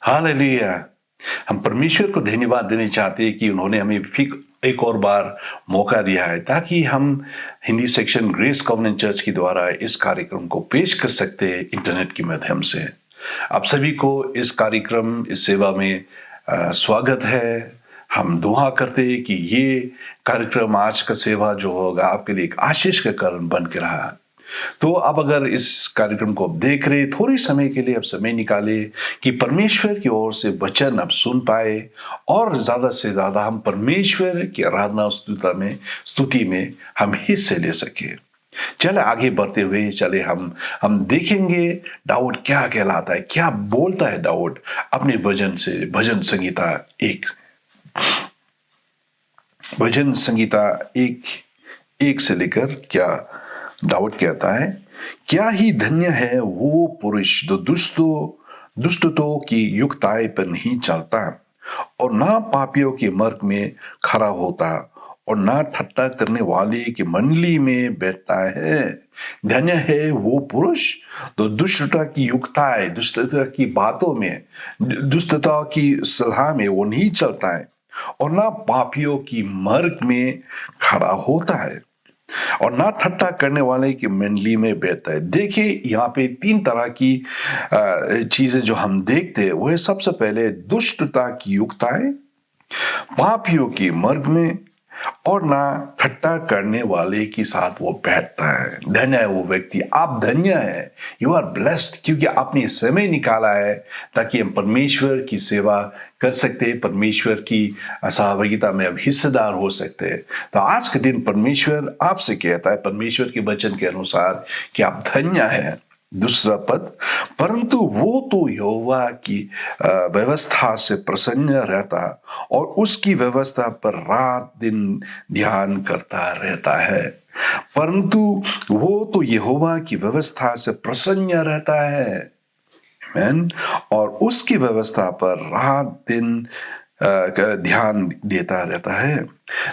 Hallelujah. हम परमेश्वर को धन्यवाद देना चाहते हैं कि उन्होंने हमें फिर एक और बार मौका दिया है ताकि हम Hindi section grace covenant church के द्वारा इस कार्यक्रम को पेश कर सकते हैं इंटरनेट के माध्यम से। आप सभी को इस कार्यक्रम, इस सेवा में स्वागत है। हम दुआ करते हैं कि ये कार्यक्रम, आज का सेवा जो होगा, आपके लिए एक आशीष का कारण बन के रहा। तो अब अगर इस कार्यक्रम को आप देख रहे, थोड़ी समय के लिए आप समय निकाले कि परमेश्वर की ओर से वचन आप सुन पाए और ज़्यादा से ज़्यादा हम परमेश्वर की आराधना स्तुति में हम हिस्से ले सके। चले आगे बढ़ते हुए चले हम देखेंगे दाऊद क्या कहलाता है, क्या बोलता है दाऊद अपने भजन से। भजन संगीता एक से लेकर क्या दाऊद कहता है, क्या ही धन्य है वो पुरुष जो दुष्टों की युक्ताई पर नहीं चलता और ना पापियों के मार्ग में खड़ा होता और ना ठट्टा करने वाले की मंडली में बैठता है। धन्य है वो पुरुष तो दुष्टता की युक्ताई, दुष्टता की बातों में, दुष्टता की सलाह में वो नहीं चलता है और ना पापियों की मार्ग में खड़ा होता है और ना ठट्टा करने वाले की मंडली में बैठता है। देखिए यहाँ पे तीन तरह की चीजें जो हम देखते हैं, वो है सबसे पहले दुष्टता की युक्ताएं, पापियों की मार्ग में और ना ठट्टा करने वाले के साथ वो बैठता है। धन्य है वो व्यक्ति, आप धन्य है, यू आर ब्लेस्ड, क्योंकि आपने समय निकाला है ताकि हम परमेश्वर की सेवा कर सकते हैं, परमेश्वर की सहभागिता में अब हिस्सेदार हो सकते हैं। तो आज के दिन परमेश्वर आपसे कहता है, परमेश्वर के वचन के अनुसार, कि आप धन्य है। दूसरा पद, परंतु वो तो यहोवा की व्यवस्था से प्रसन्न रहता और उसकी व्यवस्था पर रात दिन ध्यान करता रहता है। परंतु वो तो यहोवा की व्यवस्था से प्रसन्न रहता है, आमीन, और उसकी व्यवस्था पर रात दिन ध्यान देता रहता है।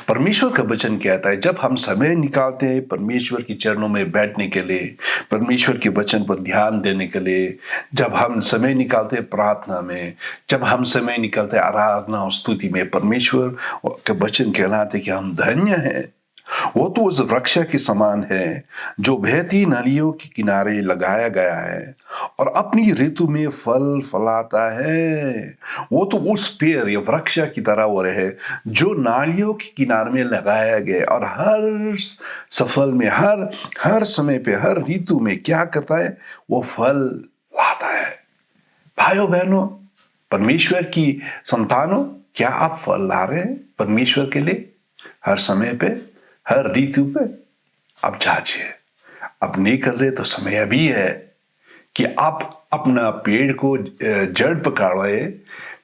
परमेश्वर का वचन कहता है, जब हम समय निकालते हैं परमेश्वर के चरणों में बैठने के लिए, परमेश्वर के वचन पर ध्यान देने के लिए, जब हम समय निकालते हैं प्रार्थना में, जब हम समय निकालते हैं आराधना और स्तुति में, परमेश्वर का वचन कहलाते कि हम धन्य हैं। वो तो उस वृक्ष के समान है जो बहती नदियों के किनारे लगाया गया है और अपनी ऋतु में फल फलाता है। वो तो उस पेड़ या वृक्ष की तरह वो है जो नालियों के किनारे में लगाया गया और हर सफल में, हर समय पे, हर ऋतु में क्या करता है, वो फल लाता है। भाइयों बहनों, परमेश्वर की संतानों, क्या आप फल ला रहे हैं परमेश्वर के लिए? हर समय पे, हर ऋतु पे? अब जांचिए, अब नहीं कर रहे तो समय अभी है कि आप अपना पेड़ को जड़ पकड़े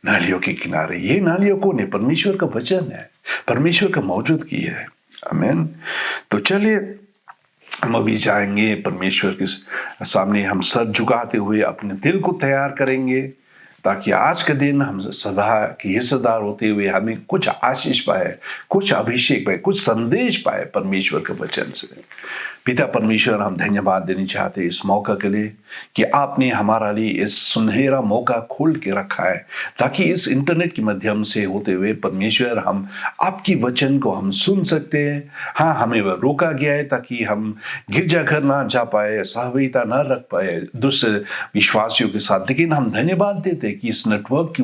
नालियों के किनारे। ये नालियों को नहीं, परमेश्वर का वचन है, परमेश्वर का मौजूदगी है, आमीन। तो चलिए हम अभी जाएंगे परमेश्वर के सामने, हम सर झुकाते हुए अपने दिल को तैयार करेंगे ताकि आज के दिन हम सभा के हिस्सेदार होते हुए हमें कुछ आशीष पाए, कुछ अभिषेक पाए, कुछ संदेश पाए परमेश्वर के वचन से। पिता परमेश्वर, हम धन्यवाद देना चाहते हैं इस मौका के लिए कि आपने हमारा लिए इस सुनहरा मौका खोल के रखा है ताकि इस इंटरनेट के माध्यम से होते हुए परमेश्वर हम आपकी वचन को हम सुन सकते हैं। हाँ, हमें वह रोका गया है ताकि हम गिरजाघर ना जा पाए, सहभागिता ना रख पाए दूसरे विश्वासियों के साथ, लेकिन हम धन्यवाद देते हैं कि इस नेटवर्क की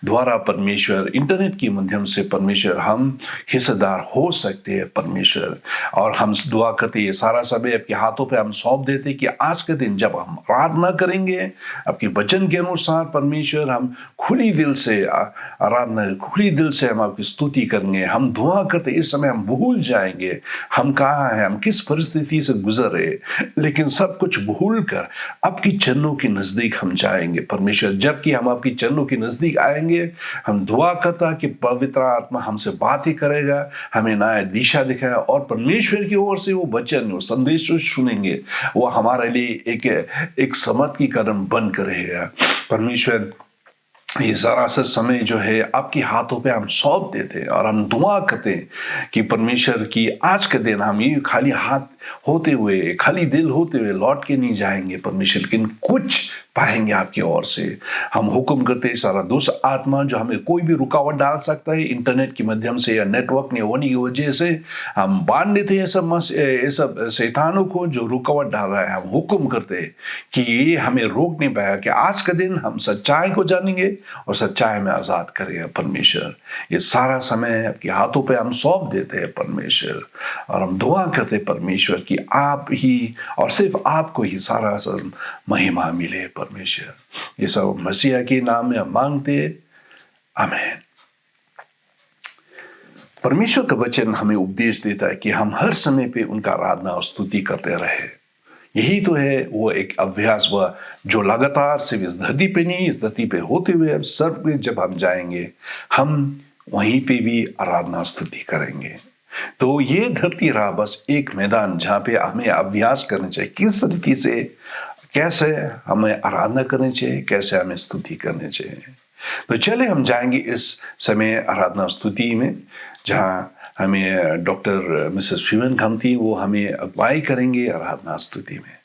द्वारा परमेश्वर, इंटरनेट के माध्यम से परमेश्वर हम हिस्सेदार हो सकते हैं परमेश्वर। और हम दुआ करते हैं, सारा समय आपके हाथों पे हम सौंप देते कि आज के दिन जब हम आराधना करेंगे आपके वचन के अनुसार परमेश्वर, हम खुली दिल से आराधना, खुली दिल से हम आपकी स्तुति करेंगे। हम दुआ करते इस समय हम भूल जाएंगे हम कहाँ हैं, हम किस परिस्थिति से गुजरे, लेकिन सब कुछ भूल कर आपकी चरणों के नजदीक हम जाएंगे परमेश्वर। जबकि हम आपकी चरणों के नजदीक आएंगे, हम दुआ करता कि पवित्र आत्मा हमसे बात ही करेगा, हमें नया दिशा दिखाएगा और परमेश्वर की ओर से वो वचन, वो संदेश जो सुनेंगे वो हमारे लिए एक समझ की कदम बन कर रहेगा परमेश्वर। ये जरासर समय जो है आपके हाथों पे हम सौंप देते हैं और हम दुआ करते हैं कि परमेश्वर की आज के दिन हम ये खाली हाथ होते हुए, खाली दिल होते हुए लौट के नहीं जाएंगे परमेश्वर, लेकिन कुछ पाएंगे आपकी ओर से। हम हुक्म करते हैं सारा दुष्ट आत्मा जो हमें कोई भी रुकावट डाल सकता है इंटरनेट के माध्यम से या नेटवर्क नहीं होने की वजह से, हम बांध देते हैं ये सब शैतानों को जो रुकावट डाल रहा है। हम हुक्म करते हैं कि ये हमें रोक नहीं पाएगा, कि आज का दिन हम सच्चाई को जानेंगे और सच्चाई में आजाद करेगा परमेश्वर। ये सारा समय आपके हाथों पे हम सौंप देते हैं परमेश्वर, और हम दुआ करते हैं परमेश्वर कि आप ही और सिर्फ आपको ही सारा महिमा मिले परमेश्वर। ये सब मसीहा के नाम में हम मांगते हैं, आमीन। परमेश्वर का वचन हमें उपदेश देता है कि हम हर समय पे उनका आराधना और स्तुति करते रहे। यही तो है वो एक अभ्यास हुआ जो लगातार सिर्फ इस धरती पे नहीं, इस धरती पे होते हुए अब स्वर्ग में जब हम जाएंगे, हम वहीं पे भी आराधना स्तुति करेंगे। तो ये धरती रहा बस एक मैदान जहाँ पे हमें अभ्यास करना चाहिए, किस तरीके से, कैसे हमें आराधना करनी चाहिए, कैसे हमें स्तुति करनी चाहिए। तो चले हम जाएंगे इस समय आराधना स्तुति में, जहाँ हमें डॉक्टर मिसेस फीवन खमती वो हमें अगुवाई करेंगे आराधना स्तुति में।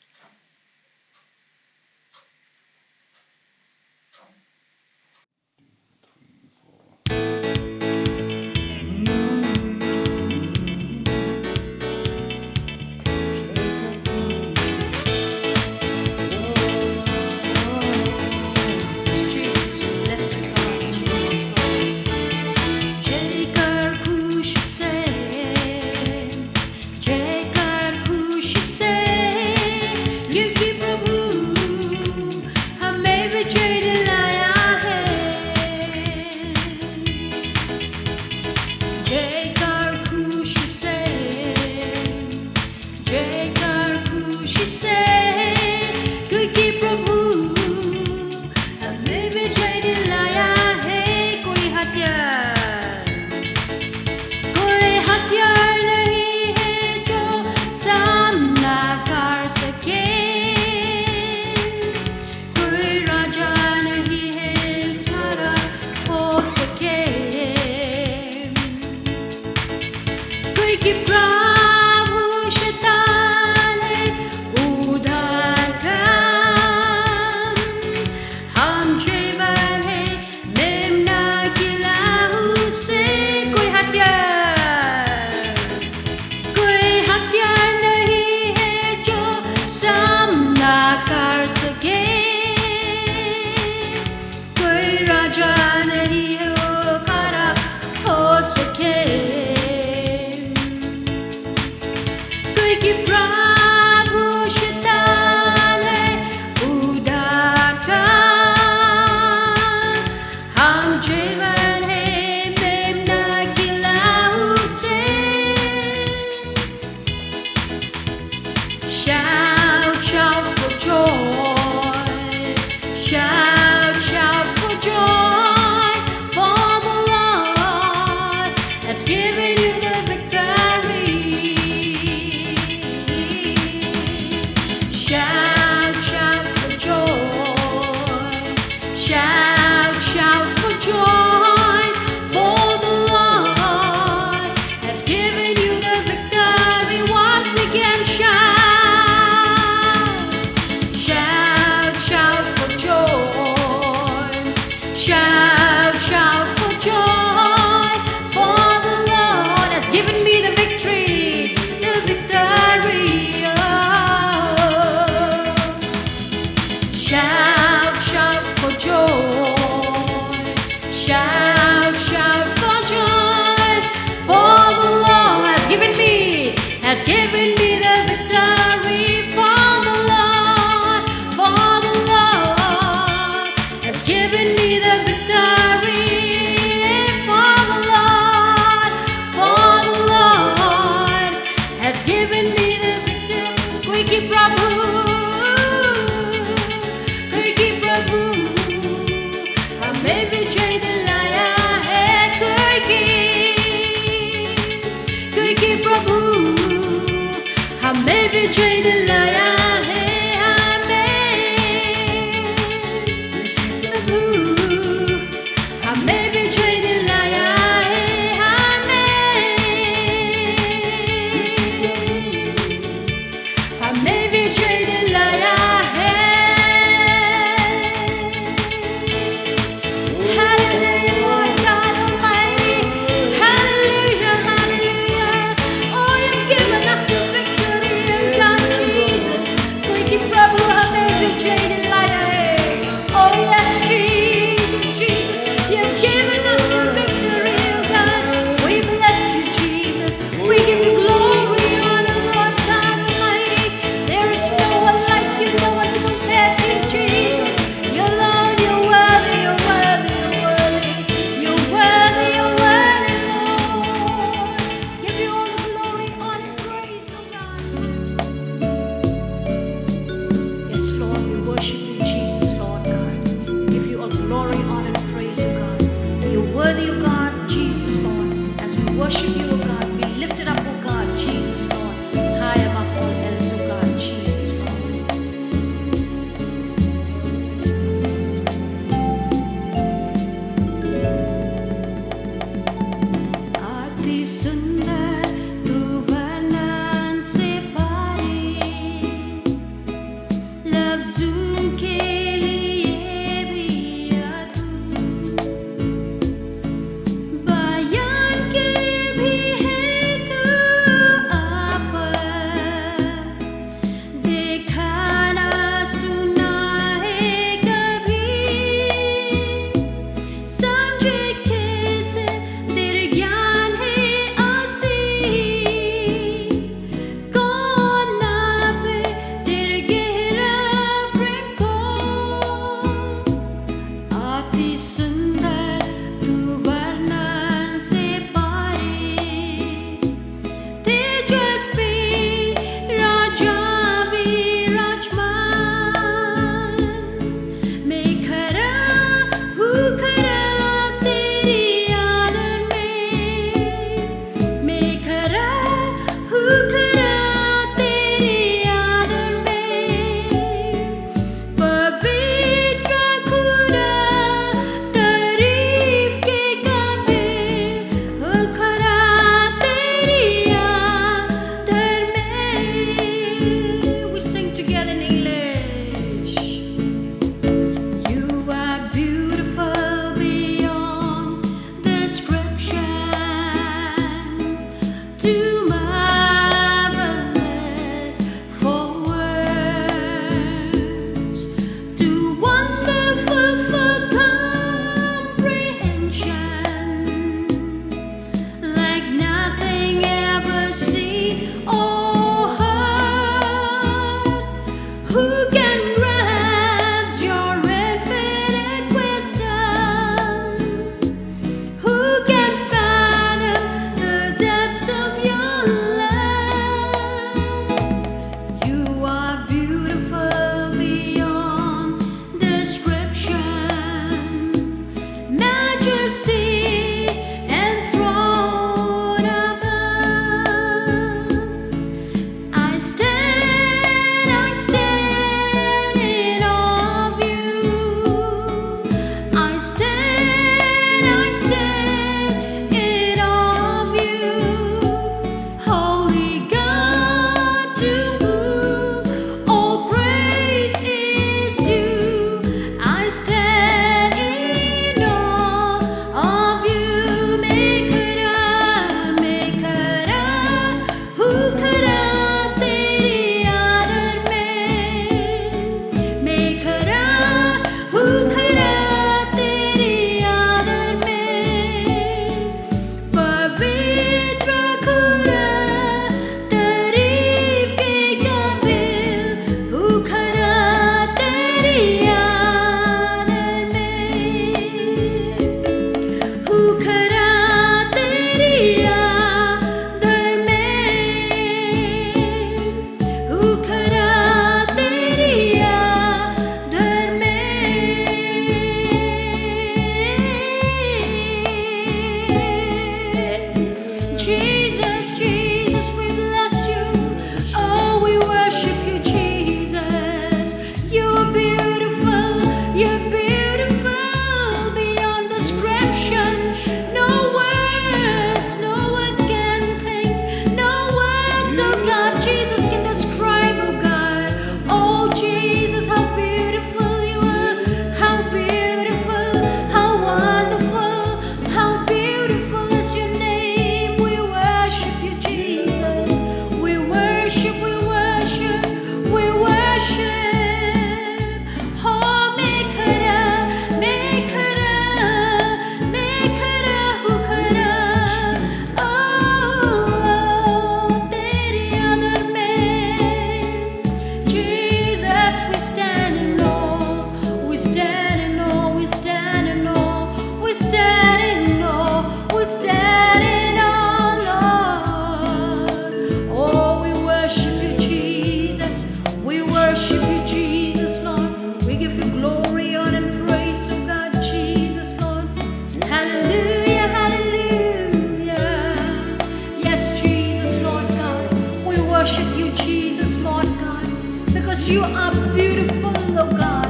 worship you, Jesus, Lord God, because you are beautiful, oh God.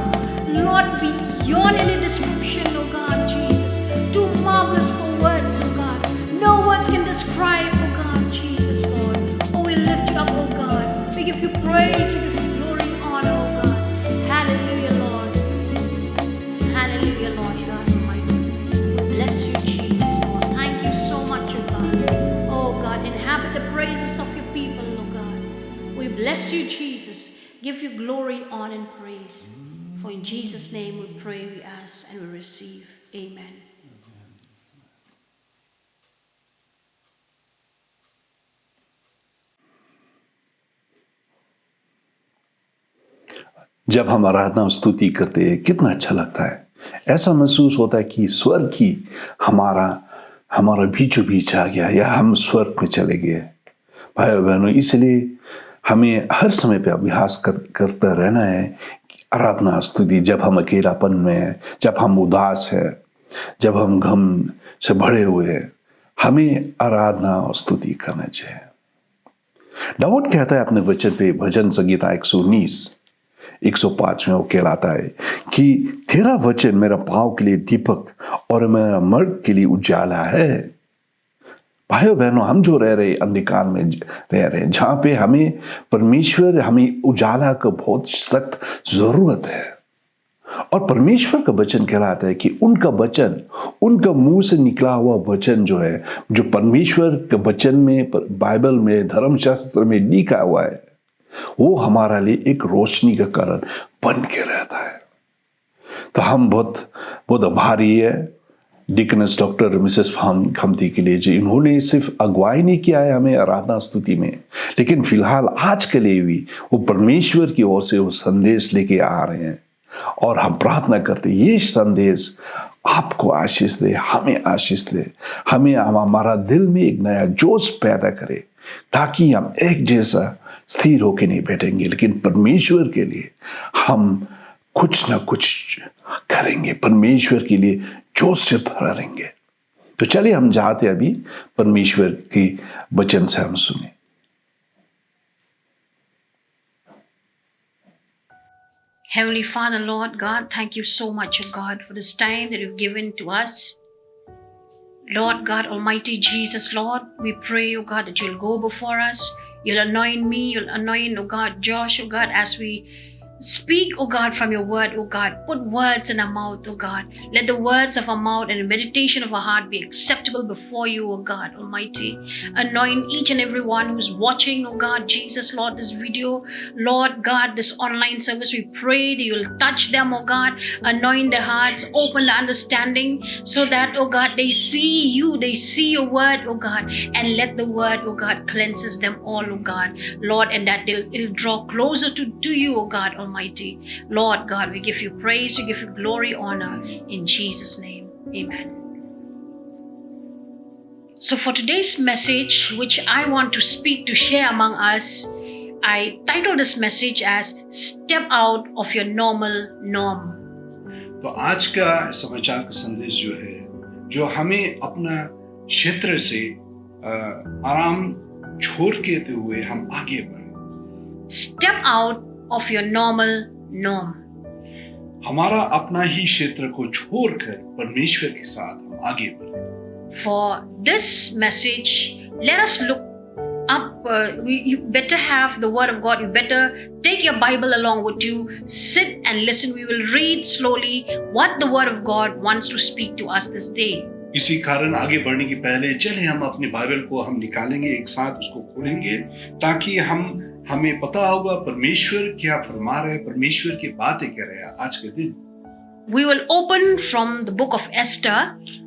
Lord, beyond any description, oh God, Jesus. Too marvelous for words, oh God. No words can describe, oh God, Jesus, Lord. Oh, we lift you up, oh God. We give you praise, we give you glory and honor, oh God. Hallelujah, Lord. Hallelujah, Lord God Almighty. We bless you, Jesus, Lord. Thank you so much, oh God. Oh God, inhabit the praises of your people, oh God. We bless you, Jesus. Give you glory, honor, and praise. For in Jesus' name we pray, we ask, and we receive. Amen. जब हम आराधना और स्तुति करते हैं कितना अच्छा लगता है। ऐसा महसूस होता है कि स्वर्ग ही हमारा बीचों बीच आ गया या हम स्वर्ग में चले गए। भाइयों बहनों, इसलिए हमें हर समय पे अभ्यास करता रहना है कि आराधना स्तुति। जब हम अकेलापन में हैं, जब हम उदास हैं, जब हम गम से भरे हुए हैं, हमें आराधना और स्तुति करना चाहिए। दाऊद कहता है अपने वचन पे, भजन संगीता 105 में वो कहलाता है कि तेरा वचन मेरा पाँव के लिए दीपक और मेरा मार्ग के लिए उजाला है। भाइयों बहनों, हम जो रह रहे अंधकार में रह रहे, जहां पे हमें उजाला का बहुत सख्त जरूरत है। और परमेश्वर का वचन कहलाता है कि उनका मुंह से निकला हुआ वचन जो है, जो परमेश्वर के वचन में, बाइबल में, धर्मशास्त्र में लिखा हुआ है, वो हमारा लिए एक रोशनी का कारण बन के रहता है। तो हम बहुत आभारी है डिकनेस डॉक्टर मिसेस खमती के लिए, जो इन्होंने सिर्फ अगुवाई नहीं किया है हमें आराधना स्तुति में, लेकिन फिलहाल आज के लिए भी वो परमेश्वर की ओर से वो संदेश लेके आ रहे हैं। और हम प्रार्थना करते ये संदेश आपको आशीष दे, हमें आशीष दे, हमारा दिल में एक नया जोश पैदा करे, ताकि हम एक जैसा स्थिर होके नहीं बैठेंगे, लेकिन परमेश्वर के लिए हम कुछ ना कुछ करेंगे, परमेश्वर के लिए जोश से भरेंगे। तो चलिए हम चाहते अभी परमेश्वर के वचन से हम सुने। Heavenly Father, Lord God, thank you so much, oh God, for this time that you've given to us. Lord God, Almighty Jesus, Lord, we pray, oh God, that you'll go before us. You'll anoint me, you'll anoint, oh God, Josh, oh God, as we speak, oh God, from your word, oh God. Put words in our mouth, oh God. Let the words of our mouth and the meditation of our heart be acceptable before you, oh God Almighty. Anoint each and every one who's watching, oh God, Jesus, Lord, this video. Lord God, this online service, we pray that you'll touch them, oh God. Anoint their hearts, open the understanding so that, oh God, they see you, they see your word, oh God. And let the word, oh God, cleanses them all, oh God. Lord, and that it'll draw closer to you, oh God Almighty. Lord God, we give you praise, we give you glory, honor in Jesus' name. Amen. So for today's message, which I want to speak to share among us, I titled this message as Step Out of Your Normal Norm. तो आज का समाचार का संदेश जो है, जो हमें अपना क्षेत्र से आराम छोड़ के हुए हम आगे बढ़े। Step out of your normal norm. हमारा अपना ही क्षेत्र को छोड़कर परमेश्वर के साथ हम आगे बढ़े। For this message, let us look up. You better have the word of God. You better take your Bible along with you. Sit and listen. We will read slowly what the word of God wants to speak to us this day. इसी कारण आगे बढ़ने के पहले चले हम अपनी Bible को हम निकालेंगे, एक साथ उसको खोलेंगे, ताकि हमें पता होगा परमेश्वर क्या फरमा रहे, परमेश्वर की बातें कर रहे हैं आज के दिन। We will open from the book of Esther.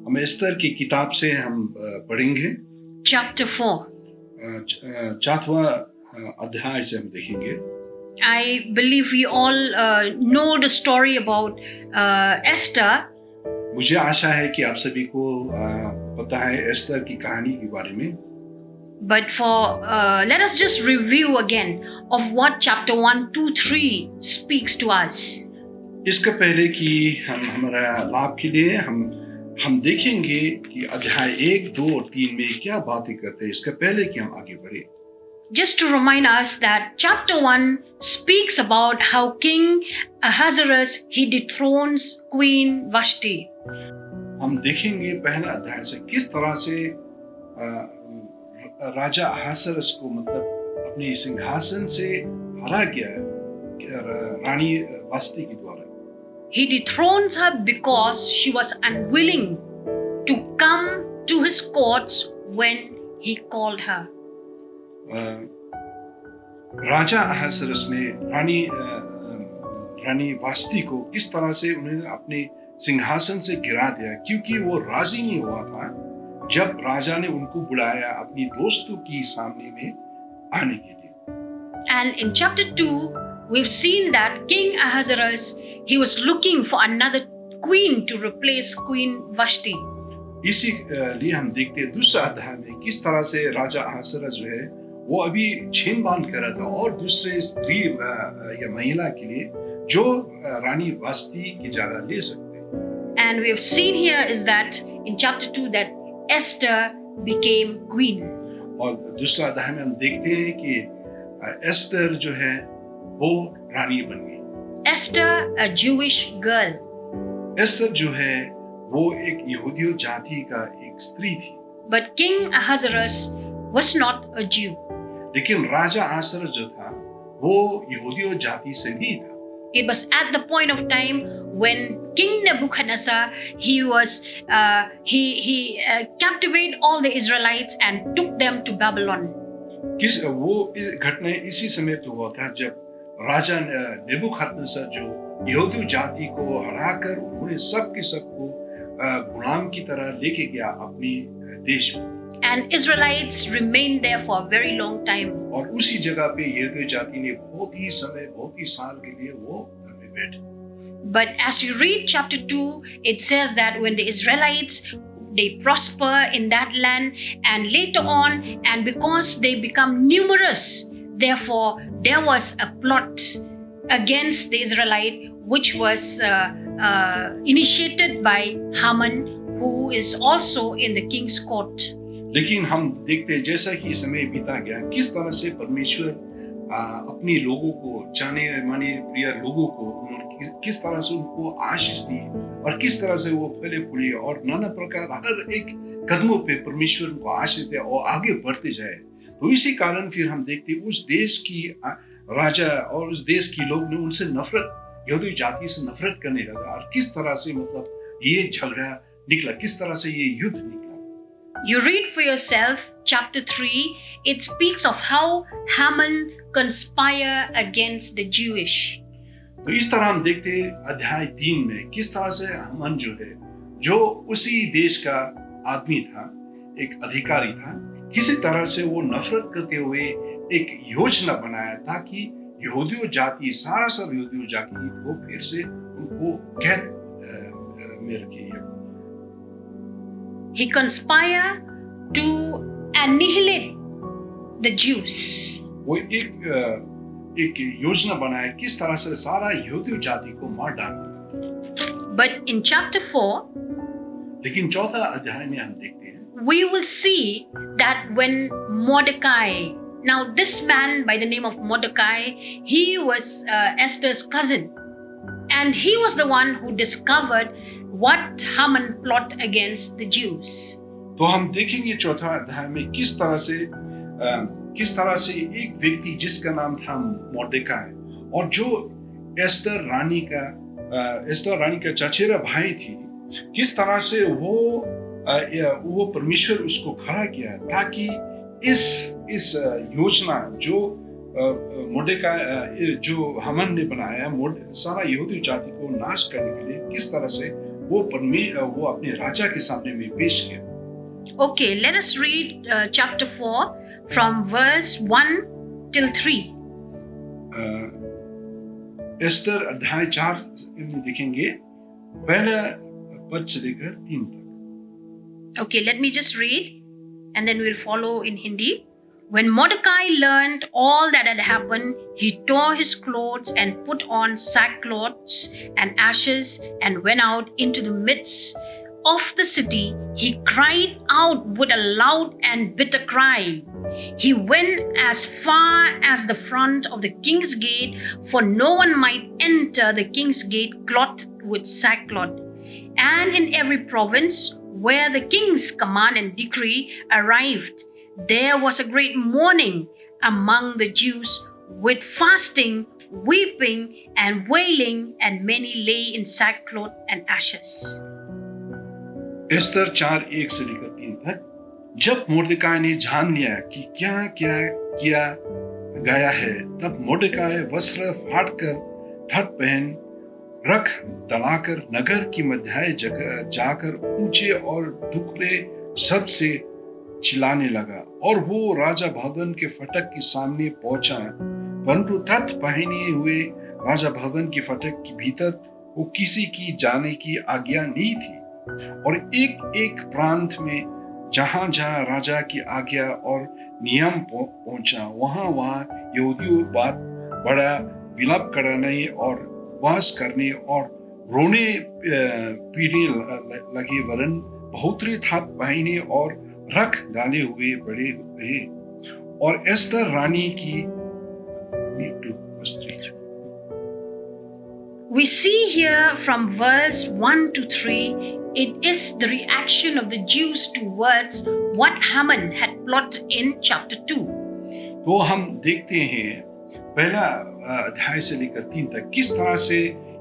हम एस्तर की किताब से हम पढ़ेंगे। Chapter 4. 4वां अध्याय से हम देखेंगे। I believe we all know the story about Esther. मुझे आशा है कि आप सभी को पता है एस्तर की कहानी के बारे में। But let us just review again of what chapter 1, 2, 3 speaks to us. इसका पहले कि हम हमारा लाभ के लिए हम देखेंगे कि अध्याय 1, 2 और 3 में क्या बातें करते हैं, इसका पहले कि हम आगे बढ़े। just to remind us that chapter 1 speaks about how King Ahasuerus he dethrones Queen Vashti. हम देखेंगे पहले अध्याय से किस तरह से राजा अहसुएरुस को मतलब अपने सिंहासन से हरा गया रानी वास्ती के द्वारा. He dethrones her because she was unwilling to come to his courts when he called her. राजा अहसुएरुस ने रानी वास्ती को किस तरह से उन्होंने अपने सिंहासन से गिरा दिया क्योंकि वो राजी नहीं हुआ था जब राजा ने उनको बुलाया अपनी दोस्तों की सामने में आने के लिए. And in chapter 2 we've seen that King Ahasuerus he was looking for another queen to replace Queen Vashti. इसी लिए हम देखते हैं दूसरा अध्याय में किस तरह से राजा अहसुएरुस जो है वो अभी छीन बांध कर रहा था और दूसरे स्त्री या महिला के लिए जो रानी वास्ती की जगह ले सकते. And we have seen here is that in chapter 2 that Esther became queen. और दूसरा अध्याय में हम देखते हैं कि एस्टर जो है वो रानी बन गई. Esther, a Jewish girl. Esther जो है वो एक यहूदियों जाति का एक स्त्री थी. But King Ahasuerus was not a Jew. लेकिन राजा अहसुएरुस जो था वो यहूदियों जाति से नहीं था. It was at the point of time when King Nebuchadnezzar he captivated all the Israelites and took them to Babylon. वो घटना इसी समय पे हुआ था जब राजा नेबुकदनेस्सर जो यहूदी जाति को हराकर उन्होंने सबके सबको गुलाम की तरह लेके गया अपने देश में. And Israelites remained there for a very long time. और उसी जगह पे यहूदी जाति ने बहुत ही साल के लिए वो में बैठे. But as you read chapter 2, it says that when the Israelites they prosper in that land and later on and because they become numerous, therefore there was a plot against the Israelite which was initiated by Haman who is also in the king's court. लेकिन हम देखते हैं जैसा कि समय बीता गया किस तरह से परमेश्वर अपने लोगों को जाने माने प्रिय लोगों को उन्होंने किस तरह से उनको आशीष दी और किस तरह से वो फले फूले और नाना प्रकार हर एक कदमों पे परमेश्वर उनको आशीष दे और आगे बढ़ते जाए. तो इसी कारण फिर हम देखते उस देश की राजा और उस देश की लोग ने उनसे नफरत यहूदी जाति से नफरत करने लगा और किस तरह से मतलब ये झगड़ा निकला किस तरह से ये युद्ध निकला. You read for yourself chapter 3. It speaks of how Haman conspired against the Jewish. तो इस तरह हम देखते हैं अध्याय 3 में किस तरह से हामान जो है जो उसी देश का आदमी था एक अधिकारी था किसी तरह से वो नफरत करते हुए एक योजना बनाया ताकि यहूदियों जाति सारा सब यहूदियों जाति वो फिर से उनको कैद में रखे. He conspired to annihilate the Jews. वो एक योजना बनाया किस तरह से सारा यहूदी जाति को मार डालना. But in chapter 4, लेकिन चौथा अध्याय में हम देखते हैं we will see that when Mordecai, now this man by the name of Mordecai, he was Esther's cousin, and he was the one who discovered what Haman plot against the Jews. तो हम देखेंगे चौथा अध्याय में किस तरह से एक व्यक्ति जिसका नाम था मोर्देकाई और जो एस्तर रानी का चचेरा भाई थी किस तरह से वो परमेश्वर उसको खड़ा किया ताकि इस योजना जो मोर्देकाई जो हामान ने बनाया सारा यहूदी जाति को नाश करने के लिए किस तरह से वो अपने राजा के सामने में पेश किया. Okay, let us read chapter 4 from verse 1 till 3. Esther अध्याय 4 में देखेंगे पहला पद से लेकर 3 तक. Okay, let me just read and then we'll follow in Hindi. When Mordecai learned all that had happened, he tore his clothes and put on sackcloth and ashes and went out into the midst of the city, he cried out with a loud and bitter cry. He went as far as the front of the king's gate, for no one might enter the king's gate clothed with sackcloth. And in every province where the king's command and decree arrived, there was a great mourning among the Jews, with fasting, weeping, and wailing, and many lay in sackcloth and ashes. Esther 4:1 से लेकर 3 तक। जब मोर्देकाई ने जान लिया कि क्या क्या किया गया है, तब मोर्देकाई वस्त्र फाड़कर, ढट पहन, रख दलाकर नगर की मध्य जगह जाकर ऊंचे और दुखले शब्द से चिल्लाने लगा, और वो राजा भवन के फाटक के सामने पहुंचा। परंतु तख्त पहने हुए राजा भवन के फाटक के भीतर वो किसी की जाने की आज्ञा नहीं थी, और एक एक प्रांत में जहां जहां राजा की आज्ञा और नियम पहुंचा, वहां यहूदियों बात बड़ा विलाप करने और वास करने और रोने पीने लगे, वरन बहुतरे थाप पहने और रख डाले हुए बड़े रहे। और एस्तर रानी की We see here from verse 1 to 3, it is the reaction of the Jews towards what Haman had plotted in chapter 2. तो हम देखते हैं पहला अध्याय से लेकर 3 तक किस तरह से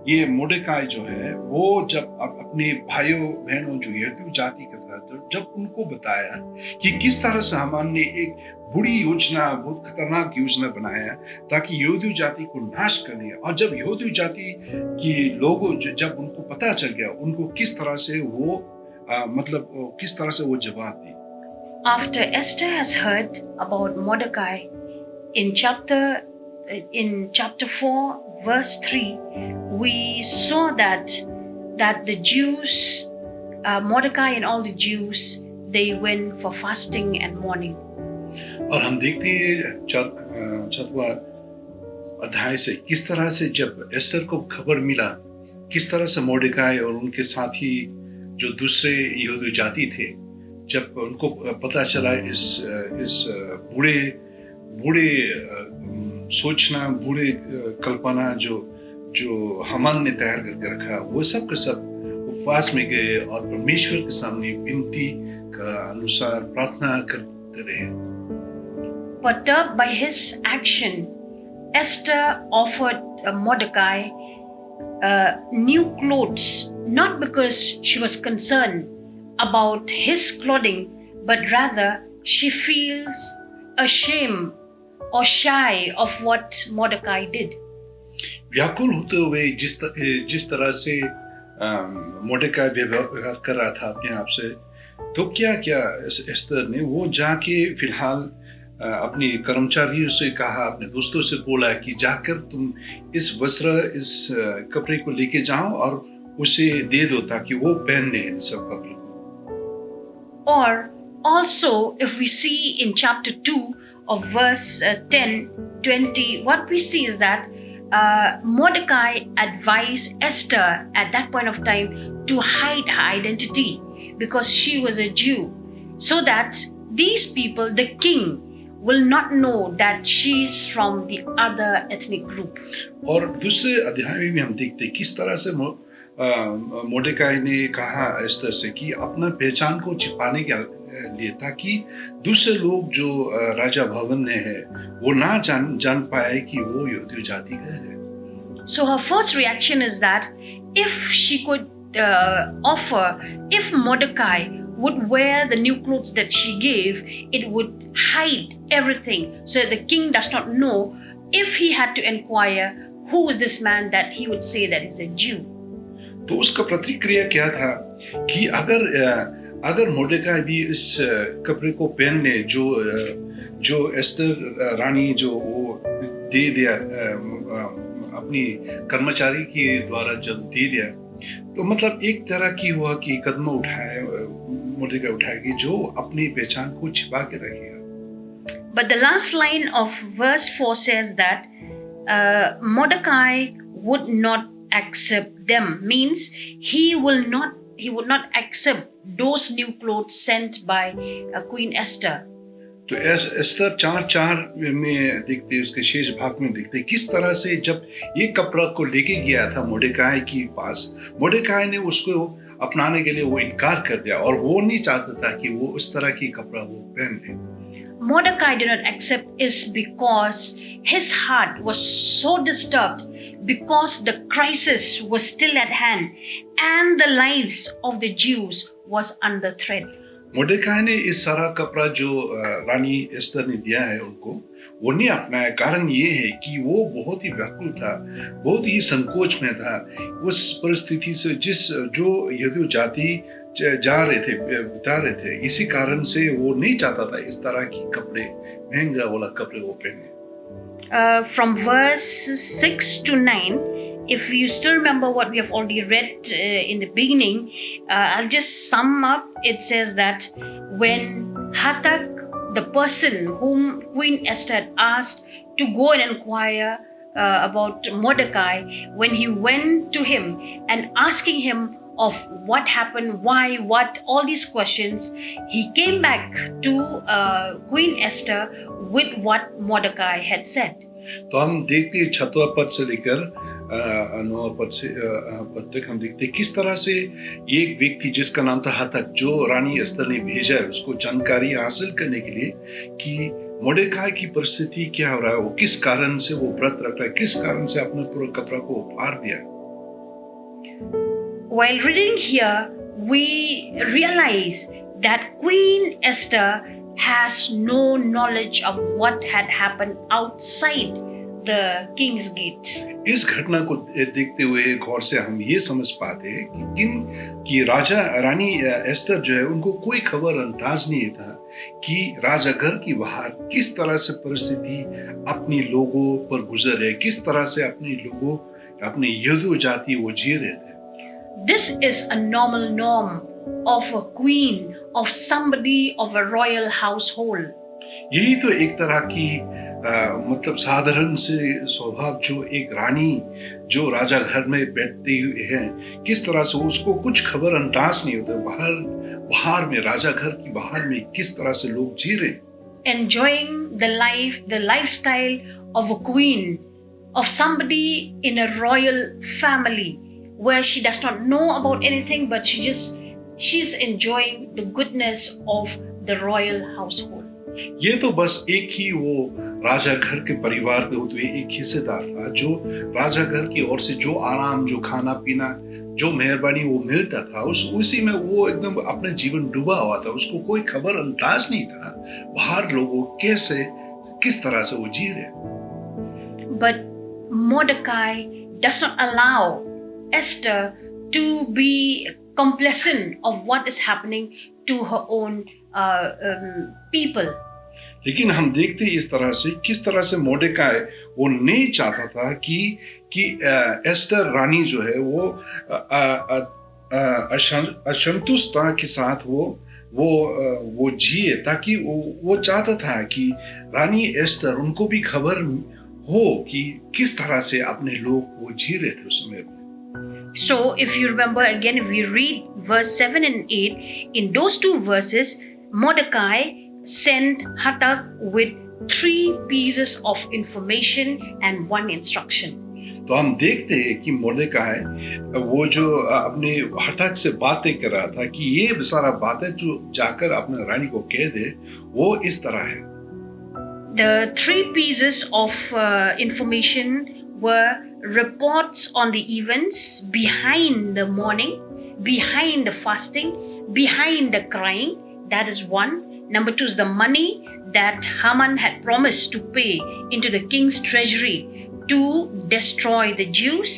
ये मोर्देकाई जो है वो जब अपने भाइयों बहनों जो यहूदी जाति का था, तो जब उनको बताया कि किस तरह से हामान ने एक बुरी योजना, बहुत खतरनाक योजना बनाया ताकि यहूदी जाति को नाश करने, और जब यहूदी जाति के लोगों जब उनको पता चल गया, उनको किस तरह से वो किस तरह से वो जवाब दी। After Esther has heard about Mordecai in chapter 4 verse 3, we saw that the Jews, Mordecai and all the Jews, they went for fasting and mourning. और हम देखते हैं 4वां अध्याय से किस तरह से जब एस्तर को खबर मिला, किस तरह से मोर्देकाई और उनके साथी जो दूसरे यहूदी जाति थे, जब उनको पता चला इस बुरे सोचना, बुरे कल्पना जो हामान ने तैयार करके रखा, वो सब के सब उपवास में गए और परमेश्वर के सामने विनती का अनुसार प्रार्थना करते रहे। Perturbed by his action, Esther offered Mordecai new clothes, not because she was concerned about his clothing, but rather she feels ashamed or shy of what Mordecai did. व्याकुल होते हुए जिस तरह से मोर्देकाई व्यवहार कर रहा था अपने आप से, तो क्या एस्तर ने वो जाके फिलहाल अपने कर्मचारियों से कहा, अपने दोस्तों से बोला कि जाकर तुम इस वस्त्र, इस कपड़े को लेके जाओ और उसे दे दो ताकि वो पहन ले इन सब कपड़े को। Or also, if we see in chapter 2 of verse 10-20, what we see is that Mordecai advised Esther at that point of time to hide her identity because she was a Jew, so that these people, the king, will not know that she is from the other ethnic group. और दूसरे अध्याय में भी हम देखते हैं किस तरह से मोर्देकाई ने कहा एस्तर से कि अपना पहचान को छिपाने के लिए, ताकि दूसरे लोग जो राजा भवन में है वो ना जान पाए कि वो यहूदी जाति का है। So her first reaction is that if she could if Mordecai would wear the new clothes that she gave, it would hide everything so that the king does not know. If he had to inquire who is this man, that he would say that he's a Jew. तो उसका प्रतिक्रिया क्या था कि अगर मोर्देकाई भी इस कपड़े को पहन ले जो एस्तर रानी जो वो दे दिया अपनी कर्मचारी के द्वारा जब दे दिया, तो मतलब एक तरह की हुआ कि कदम मोर्देकाई उठाएगी जो अपनी पहचान को छिपा के रखेगा। But the last line of verse 4 says that Mordecai would not accept them, means he will he would not accept those new clothes sent by Queen Esther. तो एस्तर 4:4 में देखते हैं, उसके शेष भाग में देखते हैं किस तरह से जब ये कपड़ा को लेके गया था मोर्देखाई के पास, मोर्देखाई ने उसको अपनाने के लिए वो इनकार कर दिया और वो नहीं चाहता था कि वो उस तरह की कपड़ा वो पहन ले। Mordecai did not accept is because his heart was so disturbed because the crisis was still at hand and the lives of the Jews was under threat. मोर्देखाई ने इस सारा कपड़ा जो रानी एस्तर ने दिया है उनको, वो नहीं अपनाया। कारण ये है कि वो बहुत ही व्याकुल था, बहुत ही संकोच में था उस परिस्थिति से जो यहूदी जाति जा रहे थे, बिता रहे थे। इसी कारण से वो नहीं चाहता था इस तरह की कपड़े, महंगा वाला कपड़े वो पहने। From verse 6 to 9, if you still remember what we have already read in the beginning, I'll just sum up. It says that when Hathach, the person whom Queen Esther had asked to go and inquire about Mordecai, when he went to him and asking him of what happened, why, what, all these questions, he came back to Queen Esther with what Mordecai had said. तो हम देखते हैं 6वां पद से लेकर 9वां पद तक हम देखते हैं किस तरह से एक व्यक्ति जिसका नाम था हतक, जो रानी एस्तर ने भेजा है उसको जानकारी हासिल करने के लिए कि मोर्देखाई की परिस्थिति क्या हो रहा है, वो किस कारण से वो व्रत रख रहा है, किस कारण से अपने पूरे कपड़ा को फाड़ दिया। While reading here, we realize that Queen Esther has no knowledge of what had happened outside the king's gate. इस घटना को देखते हुए गौर से हम ये समझ पाते हैं कि रानी एस्तर जो है उनको कोई खबर अंदाज नहीं था कि राजा घर की बाहर किस तरह से परिस्थिति अपने लोगों पर गुजर है, किस तरह से अपने यहूदी जाति वो जी रहे थे। This is a normal norm of a queen, of somebody of a royal household. यही तो एक तरह की मतलब साधारण से स्वभाव जो एक रानी जो राजा घर में बैठते हुए हैं, किस तरह से उसको कुछ खबर अंदाज नहीं होता बाहर में, राजा घर की बाहर में किस तरह से लोग जी रहे। Enjoying the lifestyle of a queen, of somebody in a royal family, where she does not know about anything, but she's enjoying the goodness of the royal household. ये तो बस एक ही वो राजा घर के परिवार के होते हुए एक हिस्सेदार था, जो राजा घर की ओर से जो आराम, जो खाना पीना, जो मेहरबानी वो मिलता था, उसी में वो एकदम अपने जीवन डूबा हुआ था। उसको कोई खबर अंदाज नहीं था बाहर लोगों किस तरह से वो जी रहे। But Mordecai does not allow Esther to be complacent of what is happening to her own people. लेकिन हम देखते हैं इस तरह से किस तरह से मोर्देखाई वो नहीं चाहता था कि एस्टर रानी जो है वो असंतुष्टता के साथ वो जिए, ताकि वो चाहता था कि रानी एस्टर उनको भी खबर हो कि किस तरह से अपने लोग वो जी रहे थे उस समय में। So if you remember again, if we read verse 7 and 8, in those two verses, Mordecai sent Hathach with 3 pieces of information and 1 instruction. तो हम देखते हैं कि मोर्देखाई वो जो अपने हतक से बातें कर रहा था कि ये सारा बातें जो जाकर अपने रानी को कह दे, वो इस तरह है। The 3 pieces of information were reports on the events behind the mourning, behind the fasting, behind the crying. That is 1. Number 2 is the money that Haman had promised to pay into the king's treasury to destroy the Jews,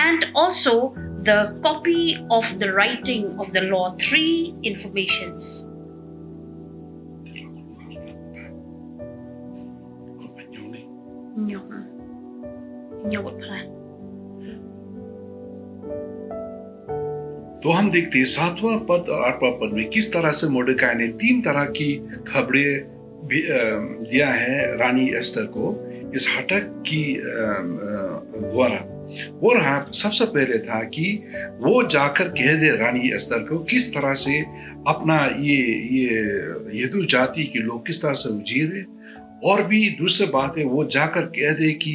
and also the copy of the writing of the law. 3 informations. तो हम देखते हैं 7वां पद और 8वां पद में किस तरह से मोर्देखाई ने 3 तरह की खबरें दिया है रानी एस्तर को इस हतक की द्वारा। वो रहा सबसे पहले था कि वो जाकर कह दे रानी एस्तर को किस तरह से अपना ये यहूदी जाति के लोग किस तरह से जी रहे, और भी दूसरी बात है वो जाकर कह दे कि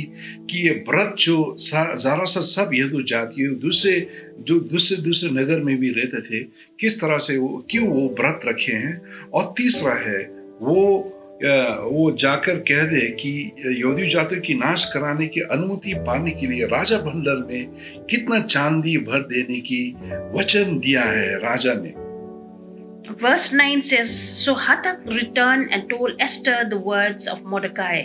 ये व्रत जो ज़्यादातर सब यहूदी जाति दूसरे नगर में भी रहते थे, किस तरह से क्यों वो व्रत रखे हैं। और तीसरा है वो जाकर कह दे कि यहूदी जातियों की नाश कराने की अनुमति पाने के लिए राजा भंडार में कितना चांदी भर देने की वचन दिया है राजा ने। Verse 9 says, So Hathach returned and told Esther the words of Mordecai.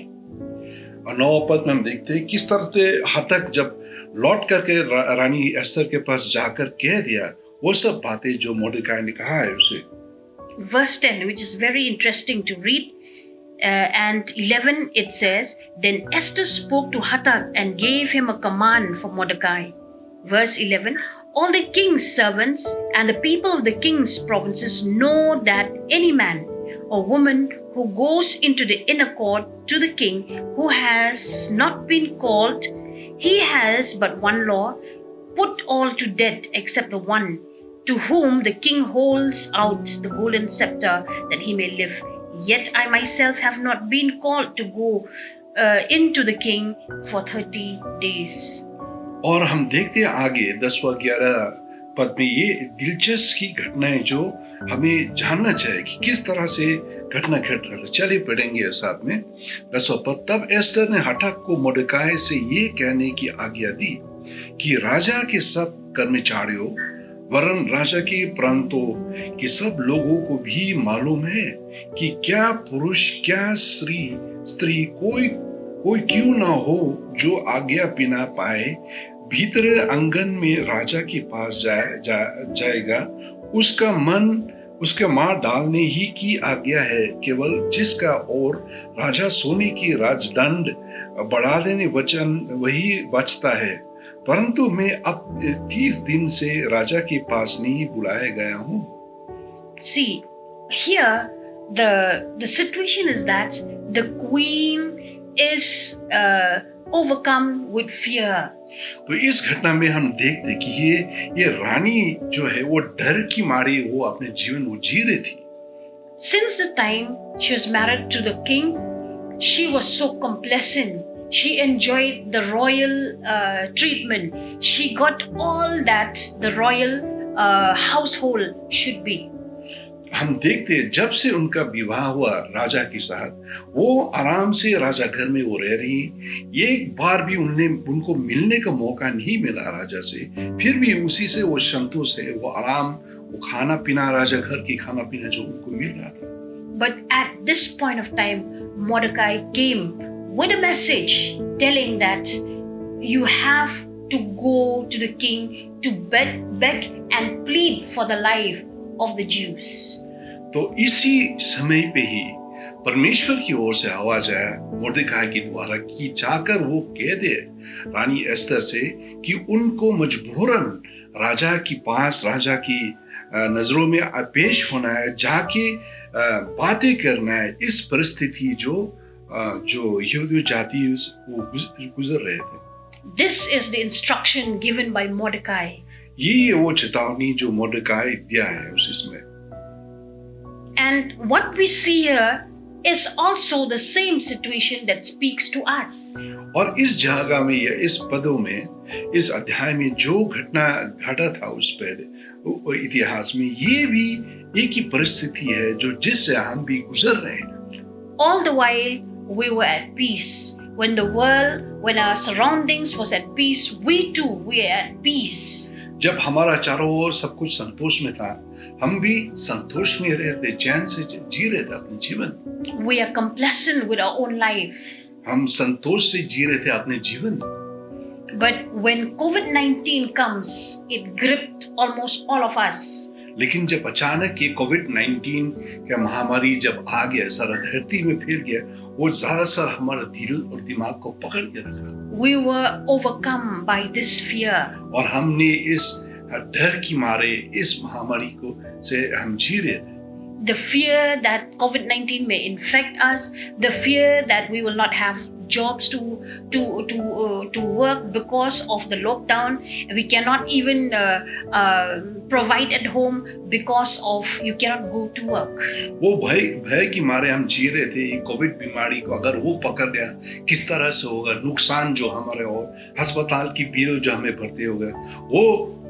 और 9 पद में हम देखते हैं किस तरह से हतक जब लौट करके रानी एस्तर के पास जाकर कह दिया वो सब बातें जो मोर्देकाई ने कहा है उसे। Verse 10, which is very interesting to read, and 11 it says, Then Esther spoke to Hathach and gave him a command for Mordecai. Verse 11, All the king's servants and the people of the king's provinces know that any man or woman who goes into the inner court to the king who has not been called, he has but one law, put all to death except the one to whom the king holds out the golden scepter that he may live. Yet I myself have not been called to go into the king for 30 days. और हम देखते हैं आगे 10 व 11 पद में ये दिलचस्प की घटनाएं जो हमें जानना चाहिए कि किस तरह से घटना घट रहा था। चलिए पढ़ेंगे साथ में 10 पद। तब एस्तर ने हठक को मोर्देकाई से ये कहने की आज्ञा दी कि राजा के सब कर्मचारियों वरन राजा के प्रांतों के सब लोगों को भी मालूम है कि क्या पुरुष क्या स्त्री कोई क्यों ना हो जो आज्ञा बिना पाए भीतर आंगन में राजा के पास जाएगा। उसका मार डालने ही की आज्ञा है, केवल जिसका और राजा सोने की राजदंड बढ़ा देने वचन वही बचता है। परंतु मैं अब 30 दिन से राजा के पास नहीं बुलाया गया हूँ। See, here the situation is that the queen is overcome with fear. तो इस घटना में हम देखते कि ये रानी जो है वो डर की मारी वो अपने जीवन वो जी रही थी। Since the time she was married to the king, she was so complacent. She enjoyed the royal treatment. She got all that the royal household should be. हम देखते हैं जब से उनका विवाह हुआ राजा के साथ वो आराम से राजा घर में वो रह रही। एक बार भी उनको मिलने का मौका नहीं मिला राजा से, फिर भी उसी से वो संतोष है, वो आराम, वो खाना पीना राजा घर की खाना पीना जो उनको मिल रहा था। But at this point of time, Mordecai came with a message telling that you have to go to the king to beg and plead for the life of the Jews. तो इसी समय पे ही परमेश्वर की ओर से आवाज आया मोर्देकाई के द्वारा कि जाकर वो कह दे रानी एस्तर से कि उनको मजबूरन राजा के पास राजा की नजरों में पेश होना है, जाके बातें करना है इस परिस्थिति जो यहूदी जाति वो गुजर रहे थे। This is the instruction given by Mordecai. ये वो चेतावनी जो मोर्देकाई दिया है उस समय। And what we see here is also the same situation that speaks to us. और इस जगह में या इस पदों में इस अध्याय में जो घटना घटा था उस पहले इतिहास में ये भी एक ही परिस्थिति है जो जिससे हम भी गुजर रहे हैं। All the while we were at peace. When the world, when our surroundings was at peace, we too we are at peace. जब हमारा चारों ओर सब कुछ संतोष में था, हम भी संतोष में रहते, चैन से जी रहे थे अपने जीवन। We are complacent with our own life. हम संतोष से जी रहे थे अपने जीवन। But when COVID-19 comes, it gripped almost all of us. लेकिन जब अचानक ये कोविड-19 का महामारी जब आ गया, सारा धरती में फैल गया, वो ज्यादातर हमारा दिल और दिमाग को पकड़ के रखा। We were overcome by this fear. और हमने इस डर की मारे इस महामारी को से हम जी रहे थे। The fear that COVID-19 may infect us, the fear that we will not have jobs to work because of the lockdown. We cannot even provide at home because of you cannot go to work. वो भय की मारे हम जी रहे थे। Covid बीमारी को अगर वो पकड़ गया किस तरह से होगा, नुकसान जो हमारे और अस्पताल की बिल जो हमें भरते होगा,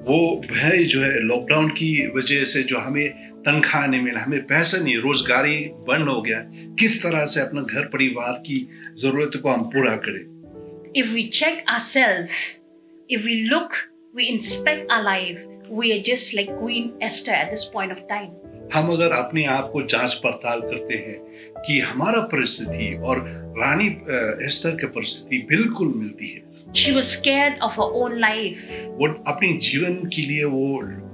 वो भय जो है लॉकडाउन की वजह से जो हमें तनख्वाह नहीं मिला, हमें पैसा नहीं, रोजगारी बंद हो गया, किस तरह से अपना घर परिवार की जरूरत को हम पूरा करें। If we check ourselves, if we look, we inspect our life, we are just like Queen Esther at this point of time. हम अगर अपने आप को जांच पड़ताल करते हैं कि हमारा परिस्थिति और रानी एस्टर की परिस्थिति बिल्कुल मिलती है। She was scared of her own life. वो अपने जीवन के लिए वो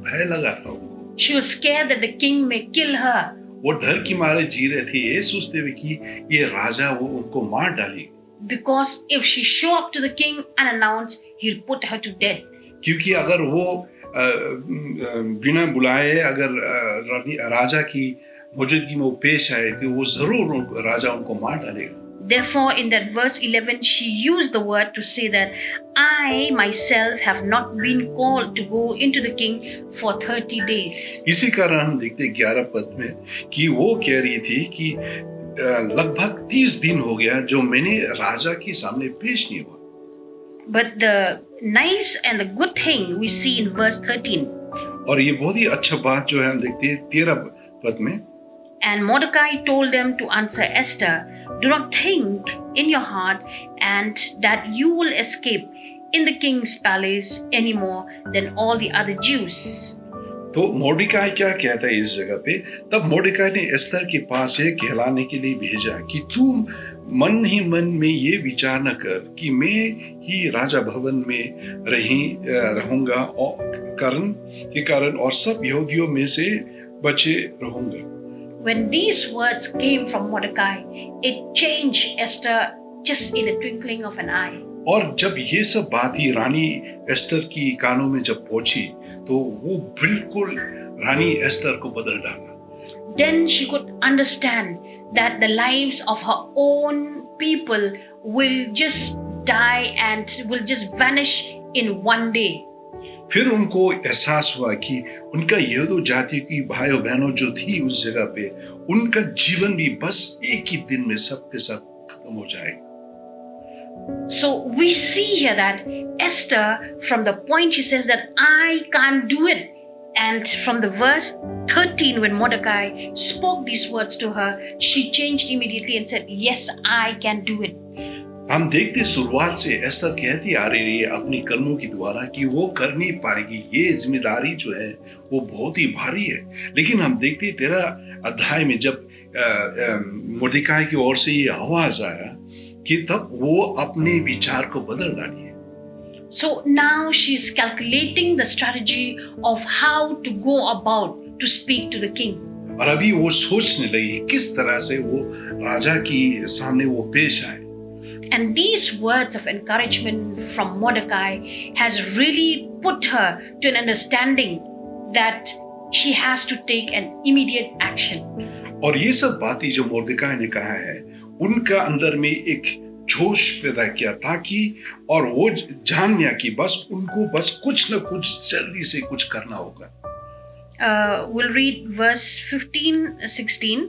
भय लगा था उनको। She was scared that the king may kill her. वो डर की मारे जी रहे थे, ये सोचते हुए कि ये राजा वो उनको मार डालेगा। Because if she show up to the king unannounced, he'll put her to death. क्योंकि अगर वो बिना बुलाए अगर राजा की मौजूदगी में वो पेश आए तो वो जरूर राजा उनको मार डालेगा। Therefore, in that verse 11, she used the word to say that I myself have not been called to go into the king for 30 days. इसी कारण हम देखते 11 पद में कि वो कह रही थी कि लगभग 30 दिन हो गया जो मैंने राजा के सामने पेश नहीं हुआ। But the nice and the good thing we see in verse 13. और ये बहुत ही अच्छा बात जो है हम देखते हैं 13 पद में। And Mordecai told them to answer Esther, do not think in your heart and that you will escape in the king's palace any more than all the other Jews. तो मोर्देकाई क्या कहता है इस जगह पे? तब मोर्देकाई ने एस्तर के पास ये कहलाने के लिए भेजा कि तू मन ही मन में ये विचार न कर कि मैं ही राजा भवन में रहूंगा और कारण और सब यहूदियों में से बचे रहूंगा। When these words came from Mordecai, it changed Esther just in a twinkling of an eye. और जब ये सब बात ही रानी एस्टर की कानों में जब पहुंची तो वो बिल्कुल रानी एस्टर को बदल डाला। Then she could understand that the lives of her own people will just die and will just vanish in one day. फिर उनको एहसास हुआ कि उनका यहूदी जाति की भाई बहनों जो थी उस जगह पे, उनका जीवन भी बस एक ही दिन में सब के सब खत्म हो जाएगा। So we see here that Esther, from the point she says that I can't do it, and from the verse 13 when Mordecai spoke these words to her, she changed immediately and said, yes, I can do it. हम देखते शुरुआत से एस्तर कहती आ रही है अपनी कर्मों के द्वारा कि वो कर नहीं पाएगी, ये जिम्मेदारी जो है वो बहुत ही भारी है। लेकिन हम देखते 13 अध्याय में जब मोर्देकाई की ओर से ये आवाज आया कि तब वो अपने विचार को बदल डाली है। So now she is calculating the strategy of how to go about to speak to the king. और अभी वो सोचने लगी किस तरह से वो राजा की सामने वो पेश आए। And these words of encouragement from Mordecai has really put her to an understanding that she has to take an immediate action. और ये सब बातें जो मोर्देकाई ने कहा है उनका अंदर में एक जोश पैदा किया ताकि और वो जान लिया कि बस उनको बस कुछ न कुछ जल्दी से कुछ करना होगा। We'll read verse 15-16.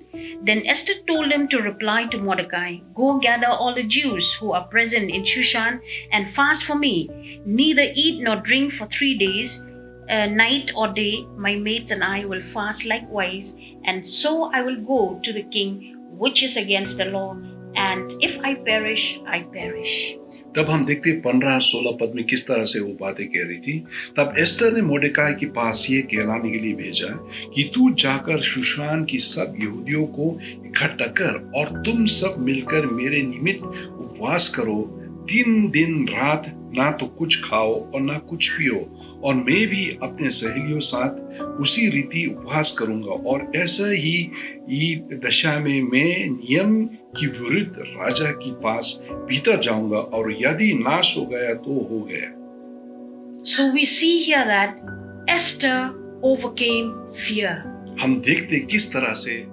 Then Esther told him to reply to Mordecai, go gather all the Jews who are present in Shushan and fast for me. Neither eat nor drink for 3 days, night or day. My maids and I will fast likewise, and so I will go to the king, which is against the law. And if I perish, I perish. तब हम देखते 15-16 पद में किस तरह से वो बातें कह रही थी। तब एस्तर ने मोर्देकाई के पास ये कहलाने के लिए भेजा कि तू जाकर शूशान की सब यहूदियों को इकट्ठा कर और तुम सब मिलकर मेरे निमित्त उपवास करो। 3 दिन रात ना तो कुछ खाओ और ना कुछ पियो, और मैं भी अपने सहेलियों साथ उसी रीति उपवास करूंगा, और ऐसा ही दशा में मैं नियम की विरुद्ध राजा के पास भीतर जाऊंगा, और यदि नाश हो गया तो हो गया। So we see here that Esther overcame fear. हम देखते किस तरह से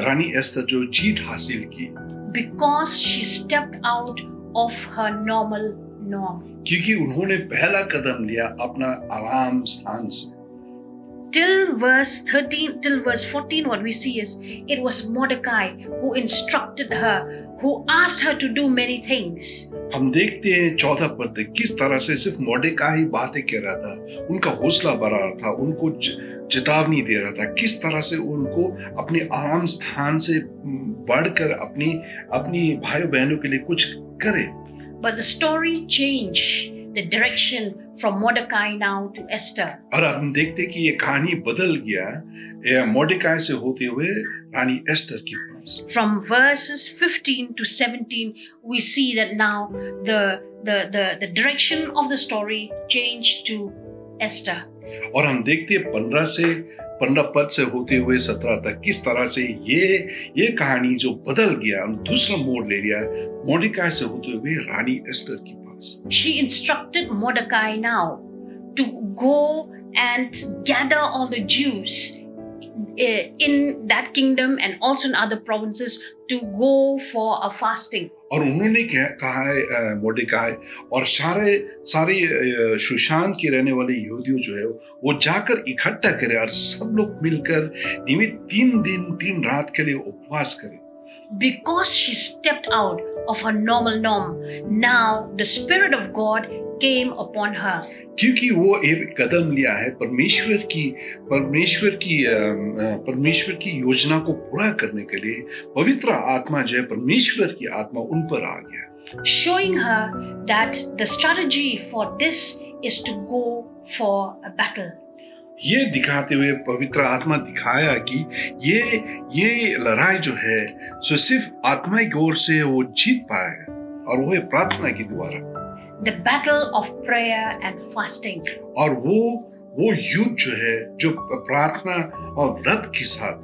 रानी एस्तर जो जीत हासिल की। because she stepped out of her normal norm. क्योंकि उन्होंने पहला कदम लिया अपना आराम स्थान से। Till verse 14, what we see is it was Mordecai who instructed her, who asked her to do many things. हम देखते हैं 14 पद तक किस तरह से सिर्फ मोर्देकाई ही बातें कह रहा था, उनका हौसला बढ़ा रहा था, उनको चेतावनी दे रहा था, किस तरह से उनको अपने आराम स्थान से बढ़कर अपनी भाइयों बहनों के लिए कुछ करे। But the story changed the direction from Mordecai now to Esther. और अब हम देखते हैं कि ये कहानी बदल गया मोर्देकाई से होते हुए रानी एस्टर के पास। From verses 15 to 17, we see that now the direction of the story changed to Esther. और हम देखते हैं 15 पद से होते हुए 17 तक किस तरह से ये कहानी जो बदल गया, दूसरा मोड़ ले लिया मोर्देकाई से होते हुए रानी एस्टर के पास। She instructed Mordecai now to go and gather all the Jews in that kingdom and also in other provinces to go for a fasting. और उन्होंने कहा है मोर्देकाई और सारे शुशान के रहने वाले यहूदियों जो है वो जाकर इकट्ठा करें और सब लोग मिलकर नियमित 3 दिन 3 रात के लिए उपवास करें। Because she stepped out of her normal norm, now the Spirit of God came upon her. क्योंकि वो एक कदम लिया है परमेश्वर की योजना को पूरा करने के लिए, पवित्र आत्मा जो है परमेश्वर की आत्मा उन पर आ गया, showing her that the strategy for this is to go for a battle. ये दिखाते हुए पवित्र आत्मा दिखाया कि ये लड़ाई जो है सो सिर्फ आत्मा की ओर से वो जीत पाएगा और वो है प्रार्थना के द्वारा। The battle of prayer and fasting. और वो युद्ध जो है जो प्रार्थना और व्रत के साथ।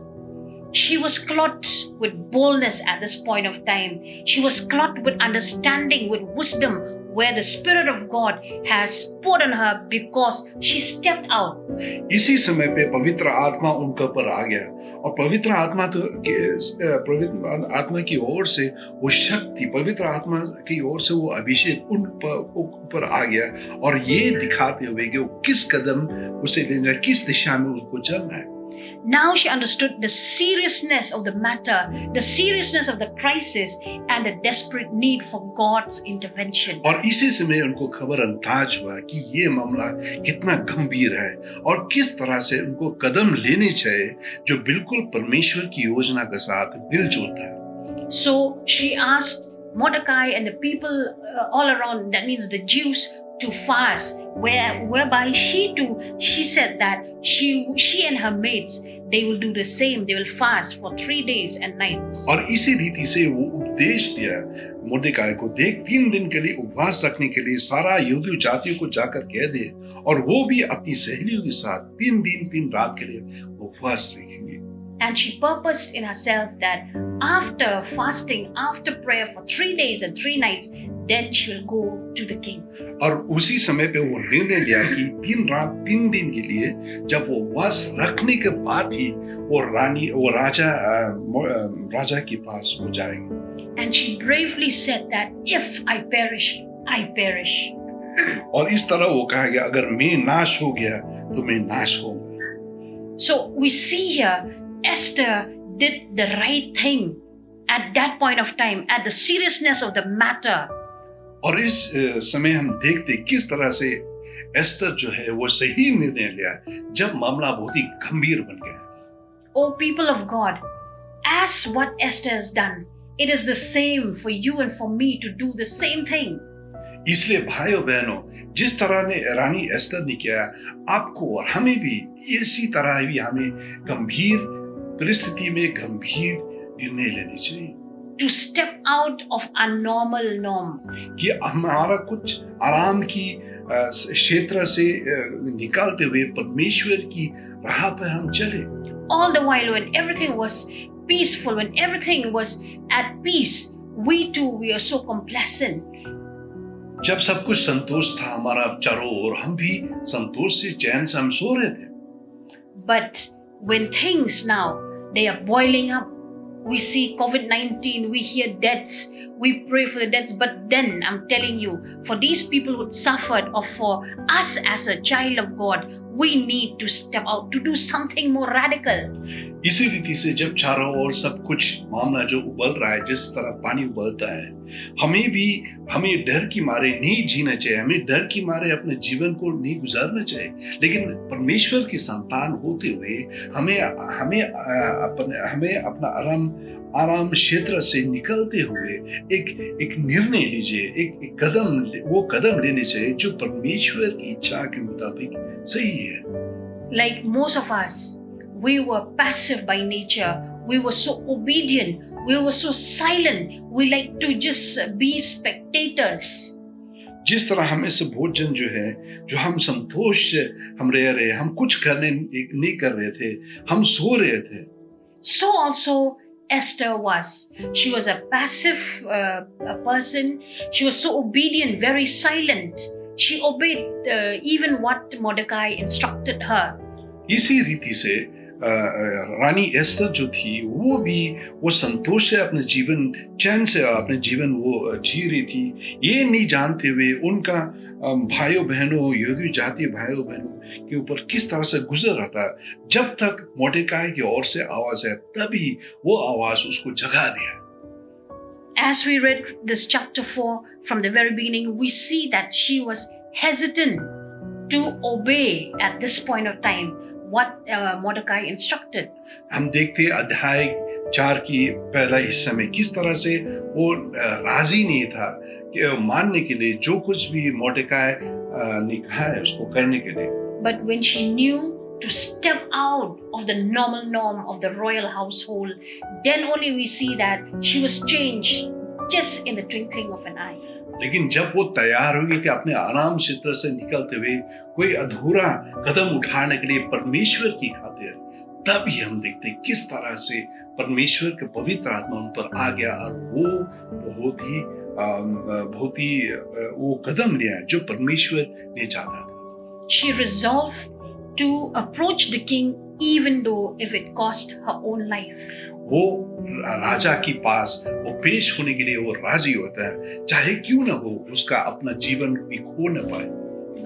She was clothed with boldness at this point of time. She was clothed with understanding, with wisdom, where the Spirit of God has poured on her because she stepped out. इसी समय पे पवित्र आत्मा उनके ऊपर आ गया और पवित्र आत्मा की ओर से वो शक्ति, पवित्र आत्मा की ओर से वो अभिषेक उन ऊपर आ गया और ये दिखाते हुए कि वो किस कदम उसे लेना, किस दिशा में उसको चलना है। Now she understood the seriousness of the matter, the seriousness of the crisis, and the desperate need for God's intervention. और इसी समय उनको खबर अंदाज हुआ कि ये मामला कितना गंभीर है और किस तरह से उनको कदम लेने चाहिए जो बिल्कुल परमेश्वर की योजना के साथ मिलजुलता है। So she asked Mordecai and the people all around, that means the Jews, to fast, whereby she said that she and her mates, they will do the same. They will fast for 3 days and nights. और इसी रीति से वो उपदेश दिया मोर्देकाई को, देख 3 दिन के लिए उपवास रखने के लिए सारा यहूदी जातियों को जाकर कह दे और वो भी अपनी सहेलियों के साथ 3 दिन 3 रात के लिए उपवास रखेंगे। And she purposed in herself that after fasting, after prayer for 3 days and 3 nights, then she will go to the king. और उसी समय पे वो निर्णय लिया कि 3 रात 3 दिन के लिए जब वो उपवास रखने के बाद ही वो राजा के पास हो जाएंगे। And she bravely said that if I perish, I perish. और इस तरह वो कहा गया अगर मैं नाश हो गया तो मैं नाश होऊंगा। So we see here Esther did the right thing at that point of time, at the seriousness of the matter. और इस समय हम देखते किस तरह से एस्टर जो है वो सही निर्णय लिया जब मामला बहुत ही गंभीर बन गया। Oh people of God, as what Esther has done, it is the same for you and for me to do the same thing. इसलिए भाइयों बहनों, जिस तरह ने रानी एस्टर ने किया, आपको और हमें भी इसी तरह भी हमें गंभीर परिस्थिति में गंभीर निर्णय लेने चाहिए। To step out of our normal norm. कि हमारा कुछ आराम की क्षेत्र से निकालते हुए परमेश्वर की राह पर हम चले। All the while when everything was peaceful, when everything was at peace, we are so complacent. जब सब कुछ संतोष था हमारा चारों ओर, हम भी संतोष से चैन से हम सो रहे थे। But when things now they are boiling up, We see COVID-19, we hear deaths, we pray for the deaths. But then I'm telling you, for these people who suffered, or for us as a child of God, we need to step out to do something more radical. इसी रीति से जब चारों ओर सब कुछ मामला जो उबल रहा है, जिस तरह पानी उबलता है, हमें डर की मारे नहीं जीना चाहिए, हमें डर की मारे अपने जीवन को नहीं गुजारना चाहिए। लेकिन परमेश्वर की संतान होते हुए हमें अपना आराम क्षेत्र से निकलते हुए एक निर्णय लीजिए, एक कदम लेने चाहिए जो परमेश्वर की इच्छा के मुताबिक सही है। Like most of us, we were passive by nature. We were so obedient. We were so silent. We like to just be spectators. जिस तरह हमें से बहुत जन जो है, जो हम संतोष से हम रह रहे, हम कुछ नहीं कर रहे थे, हम सो रहे थे। So also Esther was. She was a passive person. She was so obedient, very silent. She obeyed even what Mordecai instructed her. इसी रीति से रानी एस्तर जो थी, वो संतोष से अपने जीवन, चैन से अपने जीवन वो जी रही थी, ये नहीं जानते हुए उनका भाइयों बहनों, यहूदी जाति भाइयों बहनों के ऊपर किस तरह से गुजर रहा था। जब तक मोर्देकाई की ओर से आवाज है, तभी वो आवाज उसको जगा दिया। As we read this chapter 4 from the very beginning, we see that she was hesitant to obey at this point of time what Mordecai instructed. हम देखते हैं अध्याय 4 की पहला हिस्सा में किस तरह से वो राजी नहीं था कि मानने के लिए जो कुछ भी मोर्देकाई ने कहा है उसको करने के लिए। But when she knew to step out of the normal norm of the royal household, then only we see that she was changed just in the twinkling of an eye. लेकिन जब वो तैयार हुई कि अपने आराम क्षेत्र से निकलते हुए कोई अधूरा कदम उठाने के लिए परमेश्वर की खातिर, तभी हम देखते किस तरह से परमेश्वर के पवित्र आत्मा उन पर आ गया और वो बहुत ही वो कदम लिया जो परमेश्वर ने चाहा था। She resolved to approach the king even though if it cost her own life. वो राजा के पास वो पेश होने के लिए वो राजी होता है, चाहे क्यों ना हो उसका अपना जीवन भी खो न पाए।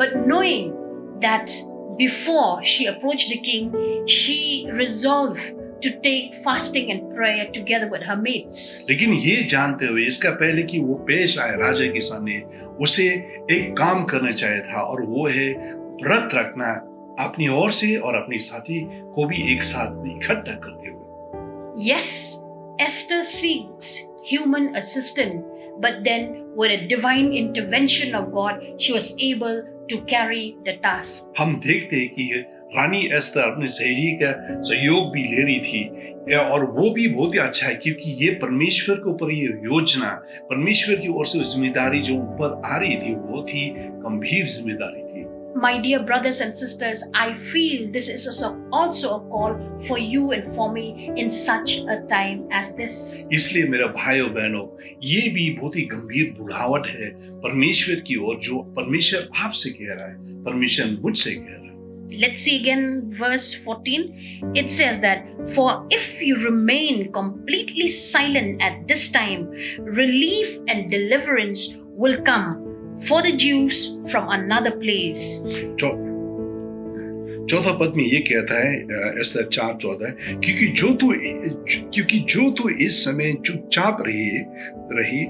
But knowing that before she approached the king, she resolved to take fasting and prayer together with her mates. लेकिन ये जानते हुए इसका पहले कि वो पेश आए राजा के सामने, उसे एक काम करना चाहिए था और वो है व्रत रखना अपनी ओर से और अपनी साथी को भी एक साथ इकट्ठा करते हुए। Yes, Esther seeks human assistance, but then with a divine intervention of God, she was able to carry the task. हम देखते हैं कि रानी एस्तर अपनी सहेली का सहयोग भी ले रही थी और वो भी बहुत ही अच्छा है, क्योंकि ये परमेश्वर के ऊपर ये योजना, परमेश्वर की ओर से जिम्मेदारी जो ऊपर आ रही थी, बहुत ही गंभीर जिम्मेदारी थी। My dear brothers and sisters, I feel this is also a call for you and for me in such a time as this. इसलिए मेरे भाइयों बहनों, ये भी बहुत ही गंभीर बुढ़ावट है परमेश्वर की ओर, जो परमेश्वर आपसे कह रहा है, परमेश्वर मुझसे कह रहा है। Let's see again verse 14. It says that, for if you remain completely silent at this time, relief and deliverance will come for the Jews from another place. चौथा पद में ये कहता है एस्तर 4:14, क्योंकि जो तू इस समय चुपचाप रही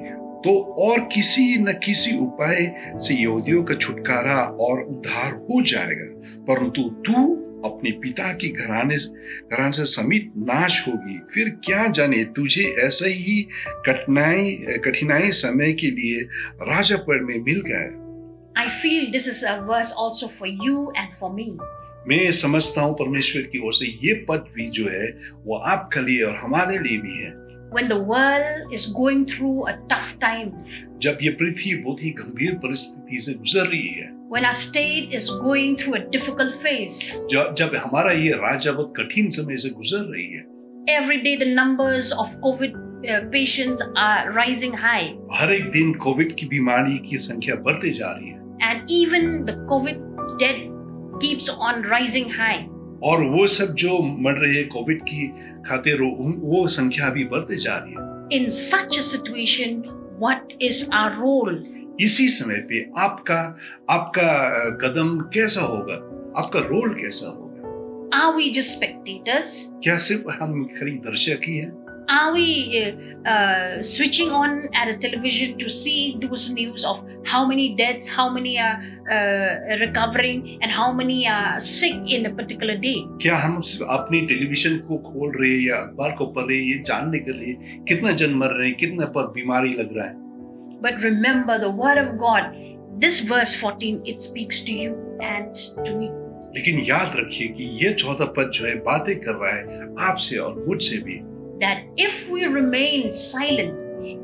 तो और किसी न किसी उपाय से यहूदियों का छुटकारा और उद्धार हो जाएगा, परंतु तू अपने पिता की घराने से समेत नाश होगी। फिर क्या जाने तुझे ऐसा ही कठिनाई समय के लिए राजापद में मिल गया। I feel this is a verse also for you and for me. मैं समझता हूँ परमेश्वर की ओर से ये पद भी जो है वो आपके लिए और हमारे लिए भी है। When the world is going through a tough time, जब ये पृथ्वी बहुत ही गंभीर परिस्थिति से गुजर रही है, when our state is going through a difficult phase, जब हमारा ये राज्य बहुत कठिन समय से गुजर रही है, every day the numbers of COVID patients are rising high, हर एक दिन कोविड की बीमारी की संख्या बढ़ते जा रही है, and even the COVID death keeps on rising high. और वो सब जो मर रहे हैं कोविड की खातिर वो संख्या भी बढ़ते जा रही है। In such a situation, what is our role? इसी समय पे आपका कदम कैसा होगा, आपका रोल कैसा होगा? Are we just spectators? क्या सिर्फ हम खाली दर्शक ही हैं? Are we switching on at a television to see those news of how many deaths, how many are recovering, and how many are sick in a particular day? क्या हम सिर्फ अपनी टेलीविजन को खोल रहे हैं या अखबार को पढ़ रहे हैं ये जानने के लिए कितना जन मर रहे हैं, कितना पर बीमारी लग रहा है? But remember the word of God, this verse 14, it speaks to you and to me. लेकिन याद रखिए कि ये 14 पद जो है बातें कर रहा है आपसे और मुझसे भी, That if we remain silent,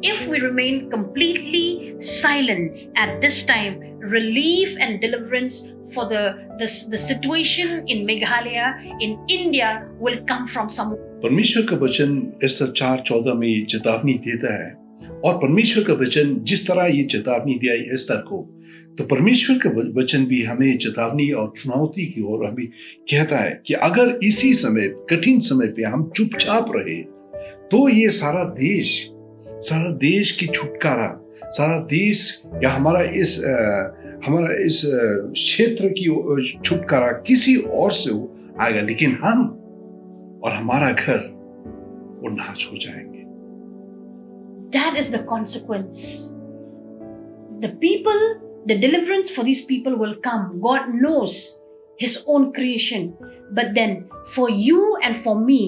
if we remain completely silent at this time, relief and deliverance for the situation in Meghalaya, in India, will come from somewhere. परमेश्वर का वचन एस्तर 4:14 में ये चेतावनी देता है, और परमेश्वर का वचन जिस तरह ये चेतावनी दिया है एस्तर को, तो परमेश्वर का वचन भी हमें चेतावनी और चुनौती की ओर हमें कहता है कि अगर इसी समय कठिन समय पे हम चुपचाप रहे तो ये सारा देश की छुटकारा, सारा देश या हमारा इस क्षेत्र की छुटकारा किसी और से आएगा, लेकिन हम और हमारा घर वो नाश हो जाएंगे। That is the consequence. The deliverance for these people will come. God knows His own creation. But then for you and for me,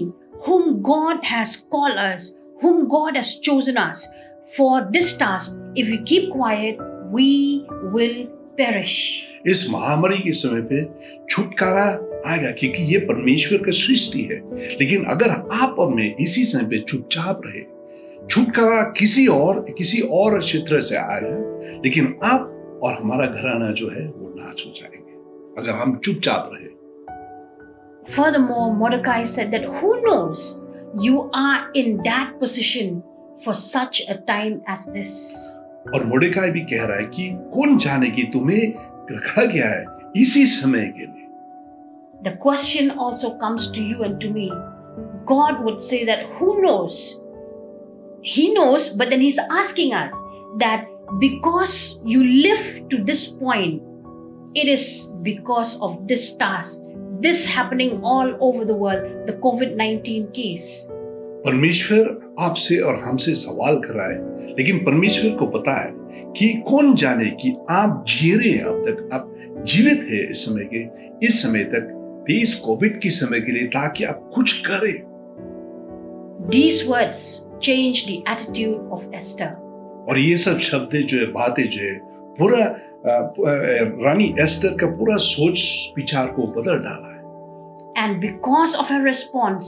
whom God has called us, whom God has chosen us for this task, if we keep quiet, we will perish. इस महामारी के समय पे छुटकारा आएगा क्योंकि ये परमेश्वर का सृष्टि है, लेकिन अगर आप और मैं इसी समय पे चुपचाप रहे, छुटकारा किसी और क्षेत्र से आएगा, लेकिन आप और हमारा घराना जो है वो नाश हो जाएंगे अगर हम चुपचाप रहे। Furthermore, Mordecai said that who knows, you are in that position for such a time as this. और मोर्देकाई भी कह रहा है कि कौन जाने कि तुम्हें रखा गया है इसी समय के लिए। The question also comes to you and to me. God would say that who knows? He knows, but then He's asking us that because you live to this point, it is because of this task, this happening all over the world, the COVID-19 case. परमेश्वर आपसे और हमसे सवाल कर रहा है, लेकिन परमेश्वर को पता है कि कौन जाने कि आप जी रहे हैं, अब तक आप जीवित है इस समय तक इस कोविड की समय के लिए, ताकि आप कुछ करें। These words changed the attitude of Esther. और ये सब शब्द जो है, बातें जो है, पूरा रानी एस्टर का पूरा सोच विचार को बदल डाला है। And because of her response,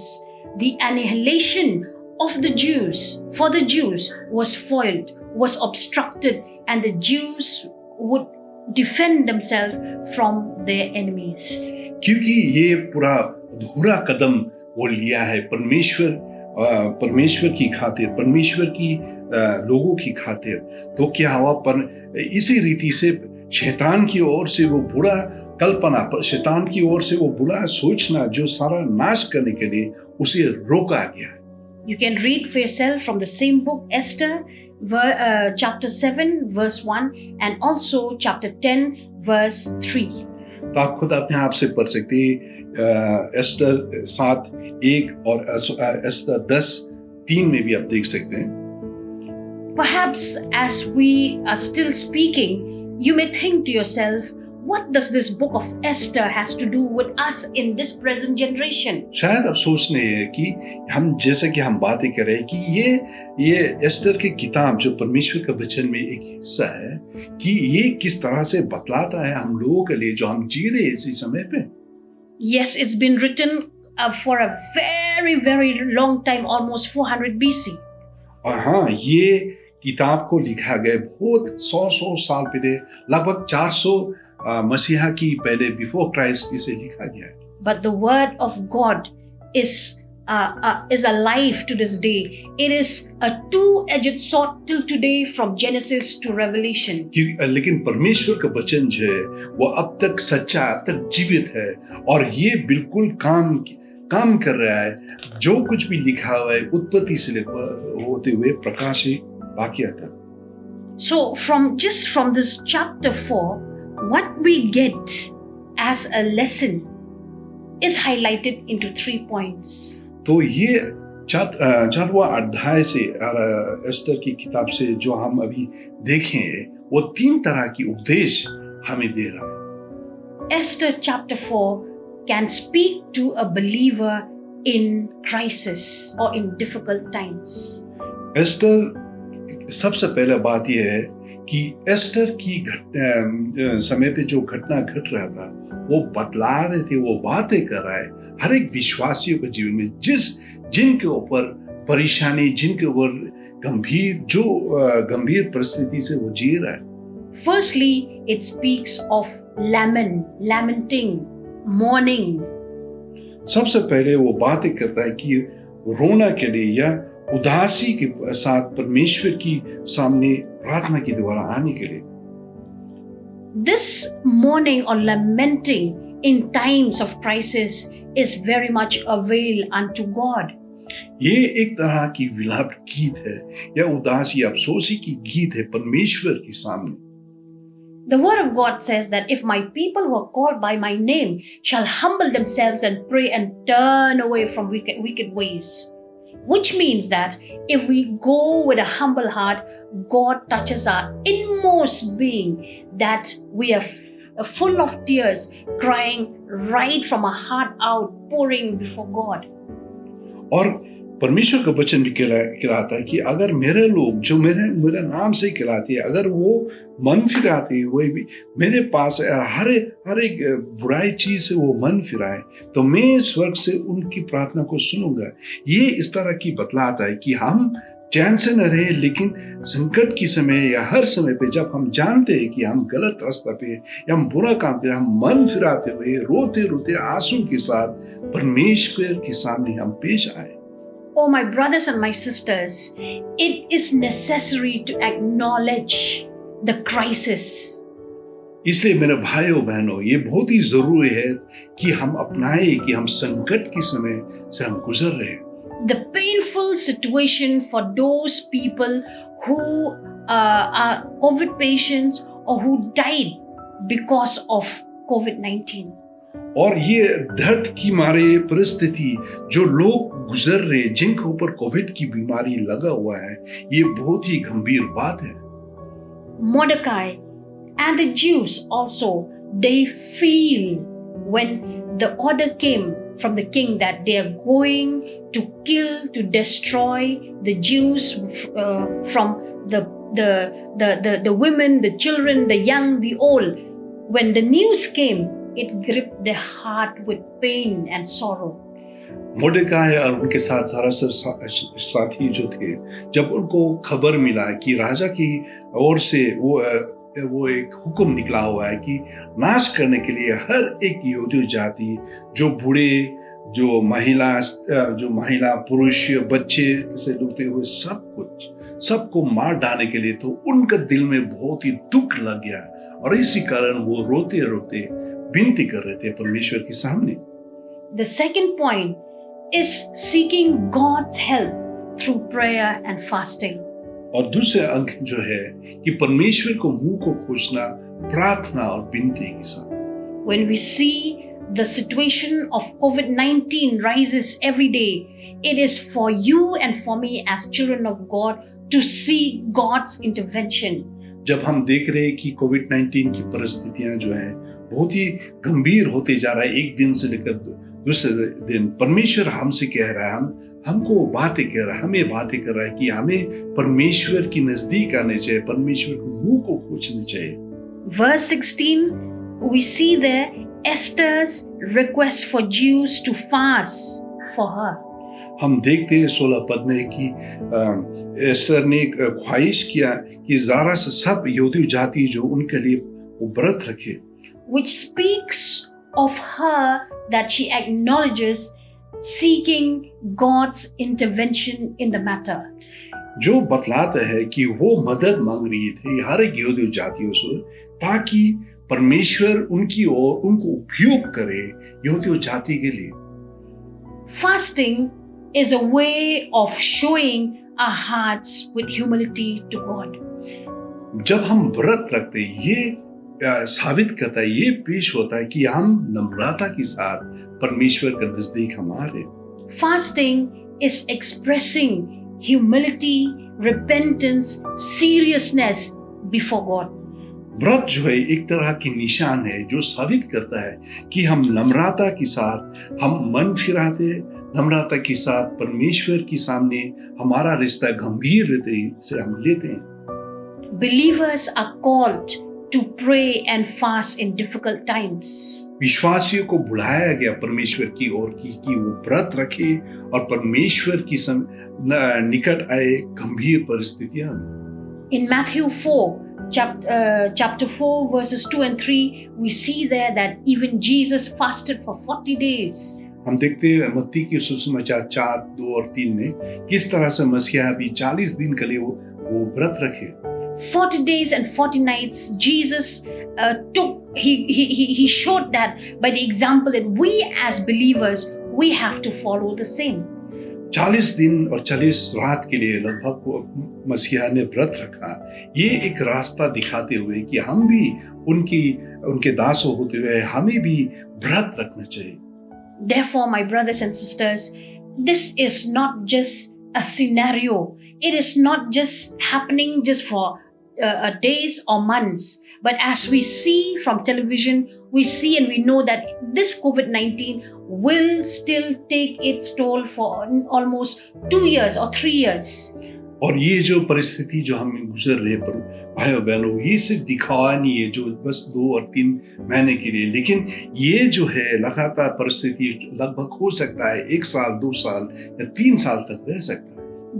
the annihilation of the Jews, for the Jews, was foiled, was obstructed, and the Jews would defend themselves from their enemies. क्योंकि ये पूरा अधूरा कदम वो लिया है परमेश्वर की खातिर, परमेश्वर की लोगों की खातिर, तो क्या हुआ पर इसी रीति से शैतान की ओर से वो बुरा कल्पना, शैतान की ओर से वो बुरा सोचना जो सारा नाश करने के लिए उसे रोका गया। You can read for yourself from the same book, Esther, chapter 7, verse 1, and also chapter 10, verse 3. तो आप खुद अपने आप से पढ़ सकते हैं, एस्टर 7:1 और एस्टर 10:3 में भी आप देख सकते हैं। Perhaps as we are still speaking, you may think to yourself, what does this book of Esther has to do with us in this present generation? शायद आप सोच रहे हैं कि हम जैसे कि हम बातें कर रहे हैं कि ये एस्टर की किताब जो परमेश्वर का वचन में एक हिस्सा है, कि ये किस तरह से बतलाता है हम लोगों के लिए जो हम जी रहे हैं इसी समय पे। Yes, it's been written for a very, very long time, almost 400 BC. और हाँ, ये किताब को लिखा गया बहुत 100 साल पहले, लगभग 400 मसीहा की पहले, बिफोर क्राइस्ट इसे लिखा गया है। But the word of God is is alive to this day. It is a two-edged sword till today from Genesis to Revelation. लेकिन परमेश्वर का वचन जो है वो अब तक सच्चा, अब तक जीवित है और ये बिल्कुल काम कर रहा है। जो कुछ भी लिखा हुआ है उत्पत्ति से होते हुए प्रकाशित वाक्य तक। So from this chapter 4, what we get as a lesson is highlighted into 3 points. तो ये चारवां अध्याय से एस्तर की किताब से जो हम अभी देखें वो 3 तरह की उपदेश हमें दे रहा है। Esther chapter 4 can speak to a believer in crisis or in difficult times. Esther सबसे पहले बात यह है कि एस्टर की समय पे जो घटना घट रहा था वो बतला रहे थे, वो बातें कर रहा है हर एक विश्वासियों के जीवन में जिनके ऊपर परेशानी, जिनके ऊपर गंभीर परिस्थिति से वो जी रहा है। Firstly, it speaks of lamenting, mourning. सबसे पहले वो बातें करता है कि रोना के लिए या उदासी के साथ परमेश्वर की सामने प्रार्थना के द्वारा आने के लिए। This mourning or lamenting in times of crisis is very much a wail unto God. ये एक तरह की विलाप गीत है या उदासी अफसोसी की गीत है परमेश्वर के सामने। The word of God says that if my people who are called by my name shall humble themselves and pray and turn away from wicked ways, which means that if we go with a humble heart, God touches our inmost being, that we are full of tears, crying right from our heart out, pouring before God. और परमेश्वर का वचन भी कहलाता है कि अगर मेरे लोग जो मेरे नाम से कहलाते हैं, अगर वो मन फिराते हुए भी मेरे पास हर एक बुराई चीज से वो मन फिराए तो मैं स्वर्ग से उनकी प्रार्थना को सुनूंगा। ये इस तरह की बतलाता है कि हम चैन से न रहे, लेकिन संकट की समय या हर समय पे जब हम जानते हैं कि हम गलत रास्ता पे या हम बुरा काम कर, हम मन फिराते हुए रोते रोते आंसू के साथ परमेश्वर के सामने हम पेश आए। Oh, my brothers and my sisters, it is necessary to acknowledge the crisis. इसलिए मेरे भाइयों बहनों, ये बहुत ही जरूरी है कि हम अपनाए कि हम संकट के समय से हम गुजर रहे हैं। The painful situation for those people who are COVID patients or who died because of COVID-19. और ये दर्द की मारे परिस्थिति जो लोग गुजर रहे, जिनके ऊपर कोविड की बीमारी लगा हुआ है, ये बहुत ही गंभीर बात है। Mordecai and the Jews also, they feel when the order came from the king that they are going to kill, to destroy the Jews from the women, the children, the young, the old. When the news came, it gripped their heart with pain and sorrow. मोर्देकाई और उनके साथ साथी जो थे, जब उनको खबर मिला कि राजा की ओर से वो एक हुक्म निकला हुआ है कि नाश करने के लिए हर एक यहूदी जाति, जो बूढ़े, जो महिला, पुरुष, बच्चे से डूबते हुए सबको मार डालने के लिए, तो उनका दिल में बहुत ही दुख लग गया और इसी कारण वो रोते रोते विनती कर रहे थे परमेश्वर के सामने। The second point is seeking God's help through prayer and fasting. और दूसरा अंग जो है कि परमेश्वर को मुंह को खोजना प्रार्थना और विनती के साथ। When we see the situation of COVID-19 rises every day, it is for you and for me as children of God to see God's intervention. जब हम देख रहे हैं कि कोविड-19 की परिस्थितियां जो हैं बहुत ही गंभीर होते जा रहा है, एक दिन से लेकर दूसरे दिन परमेश्वर हमसे कह रहा है, हमको बातें कह रहा है, हमें बातें कर रहा है कि हमें परमेश्वर की नजदीक आने चाहिए, परमेश्वर को मुंह को खोजने चाहिए। Verse 16, we see there Esther's request for Jews to fast for her. हम देखते हैं 16 पद में कि एस्तर ने ख्वाहिश किया कि ज़रा से सब यहूदी जाति जो उनके लिए वो व्रत रखे, which speaks of her that she acknowledges seeking God's intervention in the matter. जो बतलाता है कि वो मदद मांग रही थी हर एक यहूदी जातियों से ताकि परमेश्वर उनकी ओर उनको उपयोग करे यहूदी जाति के लिए। Fasting is a way of showing our hearts with humility to God. जब हम व्रत रखते हैं ये साबित करता है, ये पेश होता है कि हम नम्रता के साथ परमेश्वर के नजदीक हम आ रहे। Fasting is expressing humility, repentance, seriousness before God. व्रत जो है एक तरह की निशान है जो साबित करता है कि हम नम्रता के साथ हम मन फिराते, नम्रता के साथ परमेश्वर के सामने हमारा रिश्ता गंभीर रीति से हम लेते हैं। Believers are called to pray and fast in difficult times. विश्वासियों को बुलाया गया परमेश्वर की ओर कि वो व्रत रखे और परमेश्वर की निकट आए गंभीर परिस्थितियां में। In Matthew 4, chapter 4, verses 2 and 3, we see there that even Jesus fasted for 40 days. हम देखते हैं मत्ती के सुसमाचार 4, 2 और 3 में किस तरह से मसीहा भी 40 दिन के लिए वो व्रत रखे। 40 days and 40 nights, Jesus he showed that by the example that we as believers, we have to follow the same. 40 दिन और 40 रात के लिए लगभग मसीहा ने व्रत रखा। ये एक रास्ता दिखाते हुए कि हम भी उनके दासों होते हुए हमें भी व्रत रखना चाहिए। Therefore, my brothers and sisters, this is not just a scenario. It is not just happening just for days or months. But as we see from television, we see and we know that this COVID-19 will still take its toll for almost 2 years or 3 years. और ये जो परिस्थिति जो हम गुजर रहे पर भाइयों बहनों, ये सिर्फ दिखावा नहीं है जो बस 2 और 3 महीने के लिए, लेकिन ये जो है लगातार परिस्थिति लगभग हो सकता है 1 साल, 2 साल या 3 साल तक रह सकता है।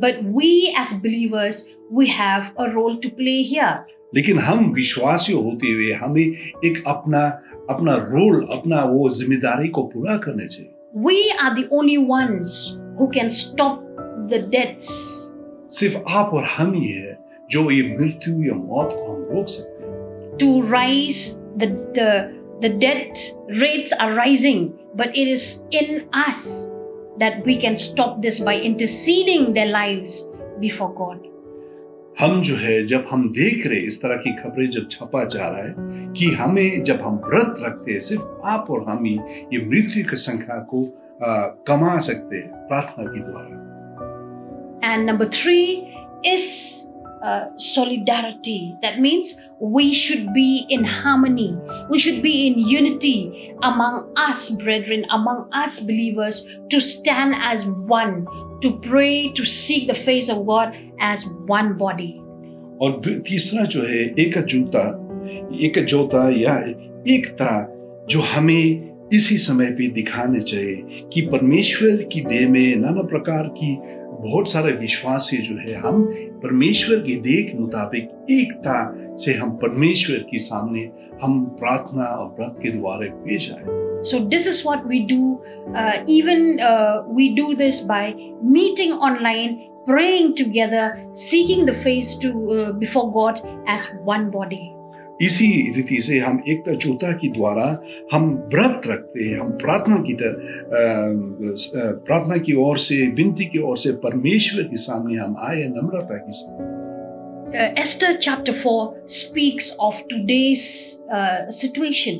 But we as believers, we have a role to play here. लेकिन हम विश्वासी होते हुए हमें एक अपना रोल, अपना वो जिम्मेदारी को पूरा करना चाहिए। We are the only ones who can stop the deaths. सिर्फ आप और हम ही है जो ये मृत्यु या मौत को हम रोक सकते हैं। To rise, the death rates are rising, but it is in us that we can stop this by interceding their lives before God. हम जो है जब हम देख रहे इस तरह की खबरें जब छपा जा रहा है कि हमें जब हम व्रत रखते हैं सिर्फ आप और हम ही ये मृत्यु की संख्या को कमा सकते हैं प्रार्थना के द्वारा। And number 3 is solidarity. That means we should be in harmony. We should be in unity among us, brethren, among us believers, to stand as one, to pray, to seek the face of God as one body. और तीसरा जो है एकजुटता या एकता जो हमें इसी समय पे दिखाने चाहिए कि परमेश्वर की देह में नाना प्रकार की बहुत सारे विश्वासी जो है हम परमेश्वर की देह के मुताबिक एकता से हम परमेश्वर के सामने हम प्रार्थना और व्रत के द्वारा पेश आए। So this is what we do. We do this by meeting online, praying together, seeking the face before God as one body. इसी रीति से हम एकजुटता के द्वारा हम व्रत रखते हैं, हम प्रार्थना की ओर से, विनती की ओर से परमेश्वर के सामने हम आए नम्रता के साथ। Esther chapter 4 speaks of today's situation.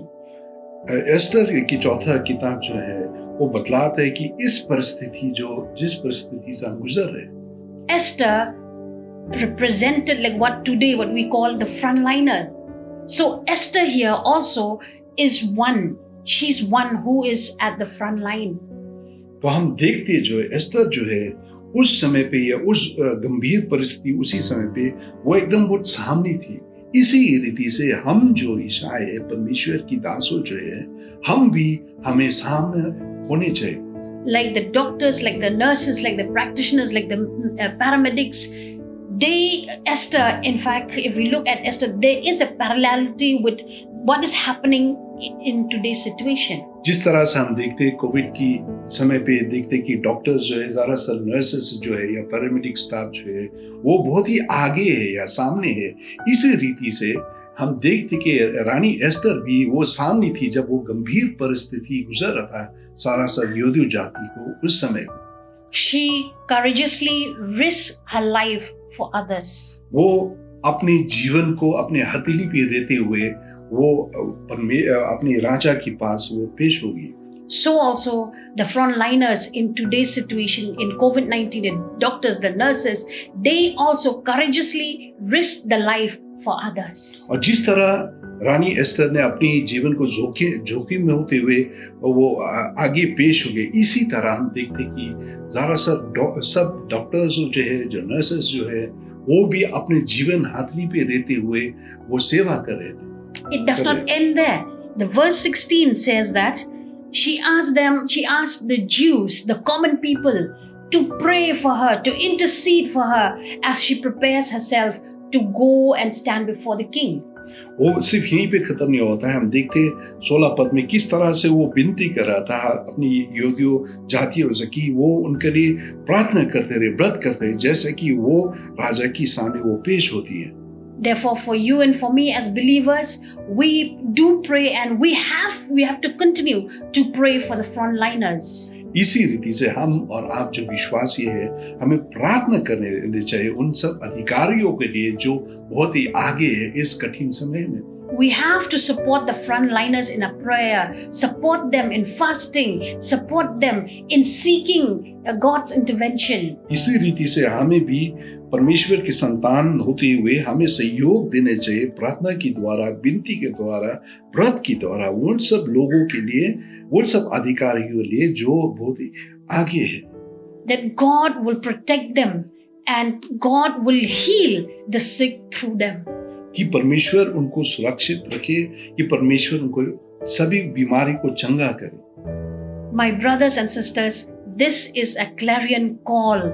Esther की 4 किताब जो है वो बतलाता है कि इस परिस्थिति जिस परिस्थिति से हम गुजर रहे हैं। Esther represented like what we call the frontliner. So Esther here also is one. She's one who is at the front line. तो हम देखते जो है एस्टर जो है उस समय पे या उस गंभीर परिस्थिति उसी समय पे वो एकदम बहुत सामने थी। इसी रीति से हम जो ईसाई है परमेश्वर की दासों जो है हम भी हमें सामने होने चाहिए। Like the doctors, like the nurses, like the practitioners, like the paramedics. Esther, in fact, if we look at Esther, there is a parallelity with what is happening in today's situation. जिस तरह से हम देखते हैं Covid की समय पे देखते कि डॉक्टर्स जो है, ज़्यादातर नर्सेस जो है या पैरामेडिक स्टाफ जो है वो बहुत ही आगे है या सामने है। इसी रीति से हम देखते कि रानी एस्टर भी वो सामने थी जब वो गंभीर परिस्थिति गुजर रहा था सारा सब यहूदी जाति को उस समय। She courageously risked her life for others. वो अपने जीवन को अपने हथेली पे रहते हुए वो अपने राजा के पास वो पेश होगी। So also the frontliners in today's situation in COVID-19, and doctors, the nurses, they also courageously risk the life for others. और जिस तरह रानी एस्टर ने अपनी जीवन को जोखिम में होते हुए वो आगे पेश हो गए, इसी तरह हम देखते कि ज़्यादातर सब डॉक्टर्स जो है, जो नर्सेस जो है, वो भी अपने जीवन हथेली पे रहते हुए वो सेवा कर रहे थे। It does not end there. The verse 16 says that she asked the Jews, the common people, to pray for her, to intercede for her as she prepares herself to go and stand before the king. वो सिर्फ यहीं पे खत्म नहीं होता है। हम देखते 16 पद में किस तरह से वो विनती कर रहा था अपनी यहूदियों जातियों से कि वो उनके लिए प्रार्थना करते रहे, व्रत करते रहे, जैसे कि वो राजा की सामने वो पेश होती है। Therefore, for you and for me as believers, we do pray, and we have to continue to pray for the frontliners. इसी रीति से हम और आप जो विश्वासी है, हमें प्रार्थना करने चाहिए उन सब अधिकारियों के लिए जो बहुत ही आगे है इस कठिन समय में। We have to support the frontliners in a prayer, support them in fasting, support them in seeking God's intervention. इसी रीति से हमें भी परमेश्वर की संतान होते हुए हमें सहयोग देने चाहिए प्रार्थना के द्वारा, विनती के द्वारा, व्रत के द्वारा उन सब लोगों के लिए, उन सब अधिकारियों के लिए जो बहुत ही आगे है। That God will protect them and God will heal the sick through them. कि परमेश्वर उनको सुरक्षित रखे, कि परमेश्वर उनको सभी बीमारी को चंगा करे। My brothers and sisters, this is a clarion call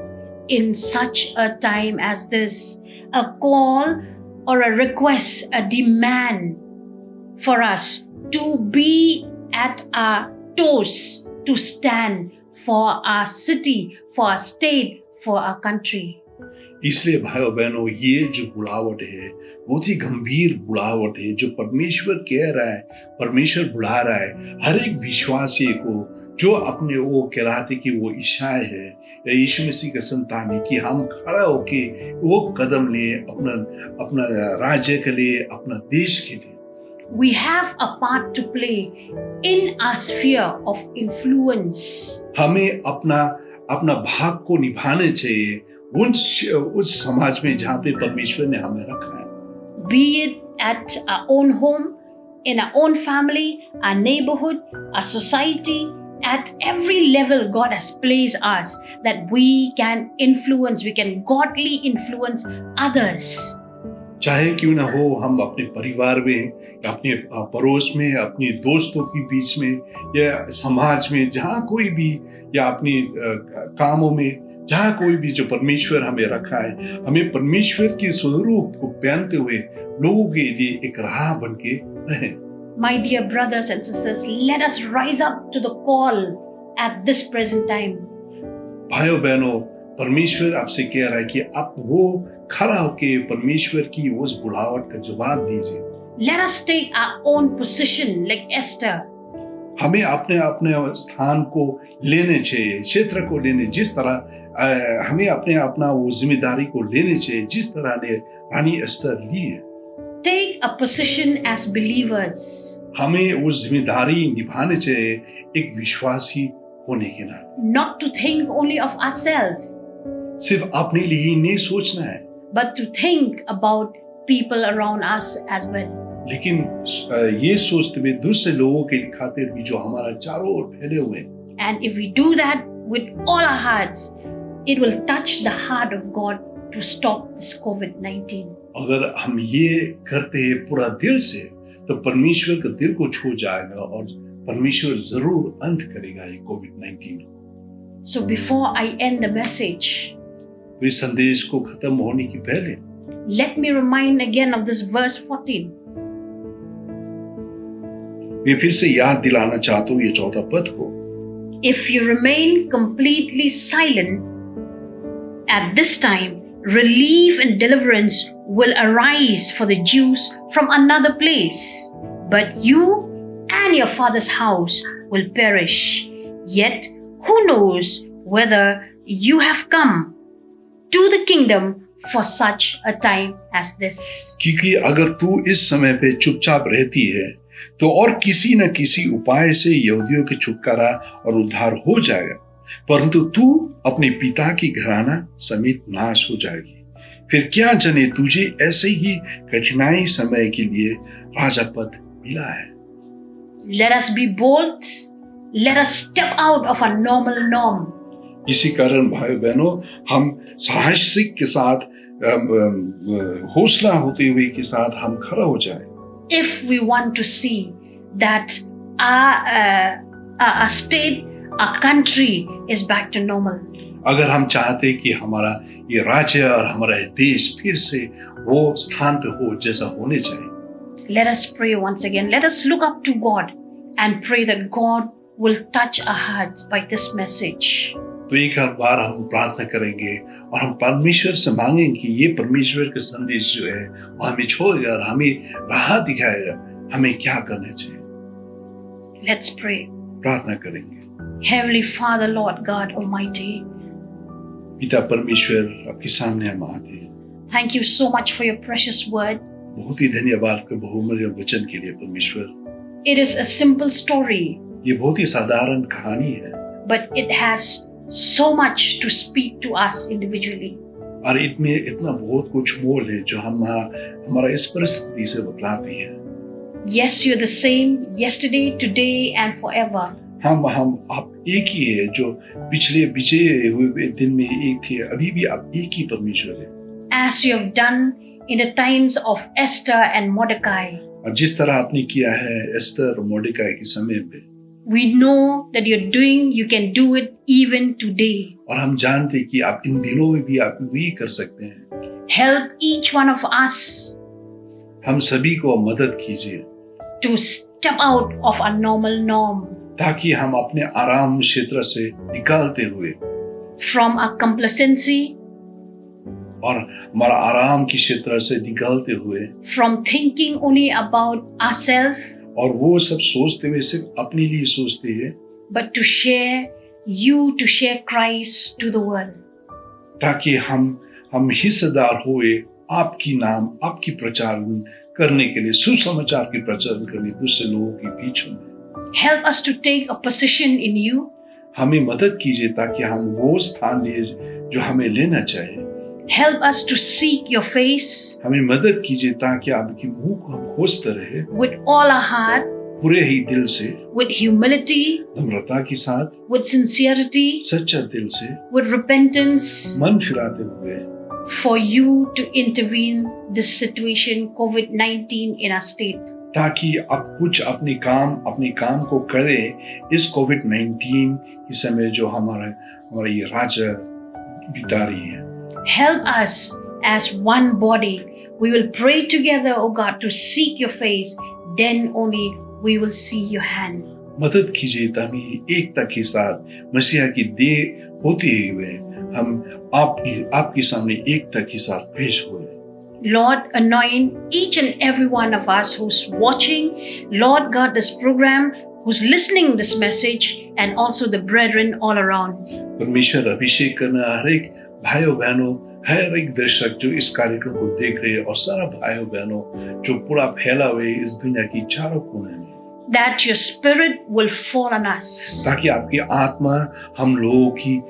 in such a time as this. A call or a request, a demand for us to be at our toes, to stand for our city, for our state, for our country. इसलिए भाइयों बहनों, ये जो बुलावट है बहुत ही गंभीर बुलावट है जो परमेश्वर कह रहा है, परमेश्वर बुला रहा है हर एक विश्वासी को जो अपने वो कहलाते कि वो ईसाई है या यीशु मसीह का संतान है, कि हम खड़ा होके वो कदम ले अपना राज्य के लिए, अपना देश के लिए। We have a part to play in our sphere of influence. हमें अपना भाग को निभाने चाहिए उस समाज में जहाँ पे परमेश्वर ने हमें रखा है। Be it at our own home, in our own family, our neighborhood, our society, at every level God has placed us that we can influence, we can godly influence others. चाहे क्यों ना हो, हम अपने परिवार में, अपने पड़ोस में, अपने दोस्तों के बीच में या समाज में, जहाँ कोई भी, या अपने कामों में, जहाँ कोई भी जो परमेश्वर हमें रखा है, हमें परमेश्वर के स्वरूप को पहनते हुए लोगों के लिए एक राह बन के रहें। My dear brothers and sisters, let us rise up to the call at this present time. भाइयों बहनों, परमेश्वर आपसे कह रहा है कि आप वो खड़ा होके परमेश्वर की उस बुलावट का जवाब दीजिए। Let us take our own position like Esther. हमें अपने स्थान को लेने चाहिए, क्षेत्र को लेने, जिस तरह हमें अपना वो जिम्मेदारी को लेने चाहिए जिस तरह ने रानी एस्टर ली है। Take a position as believers. हमें वो जिम्मेदारी निभाने चाहिए एक विश्वासी होने के नाते। Not to think only of ourselves, सिर्फ अपने लिए ही नहीं सोचना है, but to think about people around us as well. लेकिन ये सोचते हुए दूसरे लोगों के खातिर भी जो हमारा चारों ओर फैले हुए हैं। And if we do that with all our hearts, it will touch the heart of God to stop this COVID-19. अगर हम ये करते हैं पूरा दिल से, तो परमेश्वर का दिल को छू जाएगा और परमेश्वर जरूर अंत करेगा ये कोविड-19 को। So before I end the message, तो इस संदेश को खत्म होने की पहले let me remind again of this verse 14. मैं फिर से याद दिलाना चाहता हूँ ये 14 पद को। If you remain completely silent at this time, relief and deliverance will arise for the Jews from another place, but you and your father's house will perish. Yet who knows whether you have come to the kingdom for such a time as this. क्योंकि अगर तू इस समय पे चुपचाप रहती है तो और किसी न किसी उपाय से यहूदियों के छुटकारा और उद्धार हो जाएगा, परंतु तू अपने पिता की घराना समेत नाश हो जाएगी। फिर क्या जने तुझे ऐसे ही कठिनाई समय के लिए राजा पद मिला है। Let us be bold. Let us step out of our normal norm. इसी कारण भाई बहनों, हम साहसिक के साथ हौसला होते हुए के साथ हम खड़ा हो जाए। If we want to see that our state, our country is back to normal. अगर हम चाहते कि हमारा ये राज्य और हमारा देश फिर से वो स्थान पे हो जैसा होने चाहिए। Let us pray once again. Let us look up to God and pray that God will touch our hearts by this message. तो एक बार हम प्रार्थना करेंगे और हम परमेश्वर से मांगेंगे कि ये परमेश्वर का संदेश जो है वो हमें छोड़ेगा और हमें राह दिखाएगा, हमें क्या करना चाहिए। Let's pray. प्रार्थना करेंगे। Heavenly Father, Lord God Almighty, पिता परमेश्वर, आपके सामने हम आते हैं। thank you so much for your precious word. बहुत ही धन्यवाद के बहुमूल्य वचन के लिए परमेश्वर। It is a simple story, ये बहुत ही साधारण कहानी है, but it has so much to speak to us individually. और इसमें इतना बहुत कुछ मोल है जो हमारा इस परिस्थिति से बतलाती है। Yes, you're the same yesterday, today, and forever. हम आप एक ही है जो पिछले बीते हुए दिन में एक थे, अभी भी आप एक ही परमेश्वर है। As you have done in the times of Esther and Mordecai, और जिस तरह आपने किया है एस्तर और मोर्देकाई के समय पे, we know that you're doing, you can do it even today. और हम जानते कि आप इन दिनों में भी आप वही कर सकते हैं। Help each one of us हम सभी को मदद कीजिए to step out of our normal norm, ताकि हम अपने आराम क्षेत्र से निकालते हुए from our complacency, और हमारा आराम की क्षेत्र से निकालते हुए from thinking only about ourselves, और वो सब सोचते हुए सिर्फ अपने लिए सोचते हैं, but to share Christ to the world. ताकि हम हिस्सेदार हुए आपकी नाम आपकी प्रचार करने के लिए, सुसमाचार की प्रचार करने दूसरे लोगों के बीच में। Help us to take a position in you. हमें मदद कीजिए ताकि हम वो स्थान ले जो हमें लेना चाहिए। Help us to seek your face हमें मदद कीजिए ताकि आपकी मुंह को हम खोजते रहे with all our heart, पूरे ही दिल से, with humility, नम्रता के साथ, with sincerity, सच्चा दिल से, with repentance, मन फिराते हुए, for you to intervene this situation COVID-19 in our state. ताकि आप कुछ अपने काम को करें इस कोविड-19 के समय जो हमारा ये राज्य बिता रही है। Help us as one body. We will pray together, O God, to seek your face. Then only we will see your hand. मदद कीजिए ताकि एकता के साथ मसीहा की देह होते हुए हम आपके सामने एकता के साथ पेश हो। Lord, anoint each and every one of us who's watching, Lord God, this program, who's listening this message, and also the brethren all around. परमेश्वर अभिषेक करना हर एक भाइयों बहनों, हर एक दर्शक जो इस कार्यक्रम को देख रहे हैं और सारा भाइयों बहनों जो पूरा फैला हुए इस दुनिया की चारों कोने में, That your spirit will fall on us. ताकि आपकी आत्मा हम लोगों की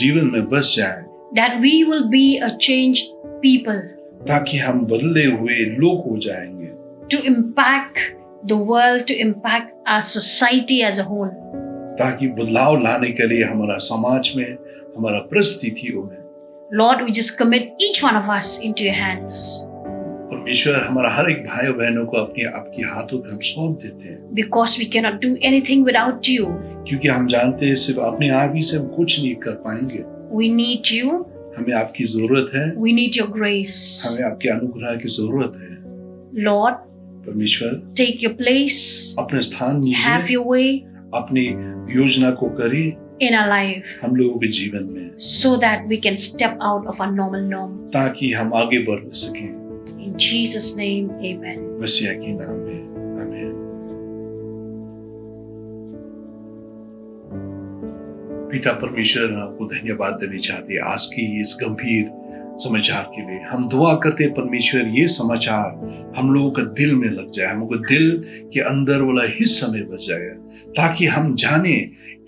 जीवन में बस जाए, That we will be a changed people. ताकि हम बदले हुए लोग हो जाएंगे, To impact the world, to impact our society as a whole. ताकि बदलाव लाने के लिए हमारा समाज में, हमारा परिस्थितियों में, Lord, we just commit each one of us into your hands. परमेश्वर हमारा हर एक भाई बहनों को आपके हाथों में हम सौंप देते हैं, Because we cannot do anything without you. क्योंकि हम जानते हैं सिर्फ अपने आप ही से हम कुछ नहीं कर पाएंगे। We need you. हमें आपकी जरूरत है, We need your grace. हमें आपके अनुग्रह की जरूरत है। Lord, परमेश्वर take your place, अपने स्थान have लीजिए, your way अपनी योजना को करिए in our life हम लोगों के जीवन में, so that we can step out of our normal norm. ताकि हम आगे बढ़ सकें। In Jesus' name, amen. मसीह के नाम में आमीन। पिता परमेश्वर, आपको धन्यवाद देना चाहते हैं आज की इस गंभीर समाचार के लिए। हम दुआ करते हैं परमेश्वर, ये समाचार हम लोगों का दिल में लग जाए, हम लोगों को दिल के अंदर वाला हिस्सा में बच जाए, ताकि हम जाने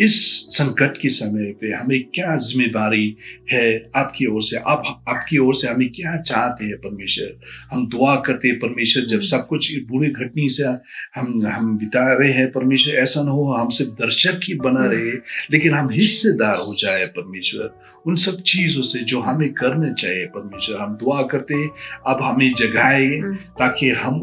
इस संकट के समय पे हमें क्या जिम्मेदारी है आपकी ओर से, आप आपकी ओर से हमें क्या चाहते हैं परमेश्वर। हम दुआ करते हैं परमेश्वर, जब सब कुछ बुरी घटनी से हम बिता रहे हैं परमेश्वर, ऐसा न हो हम सिर्फ दर्शक ही बना रहे, लेकिन हम हिस्सेदार हो जाए परमेश्वर उन सब चीजों से जो हमें करने चाहिए परमेश्वर। हम दुआ करते हैं अब हमें जगाए, ताकि हम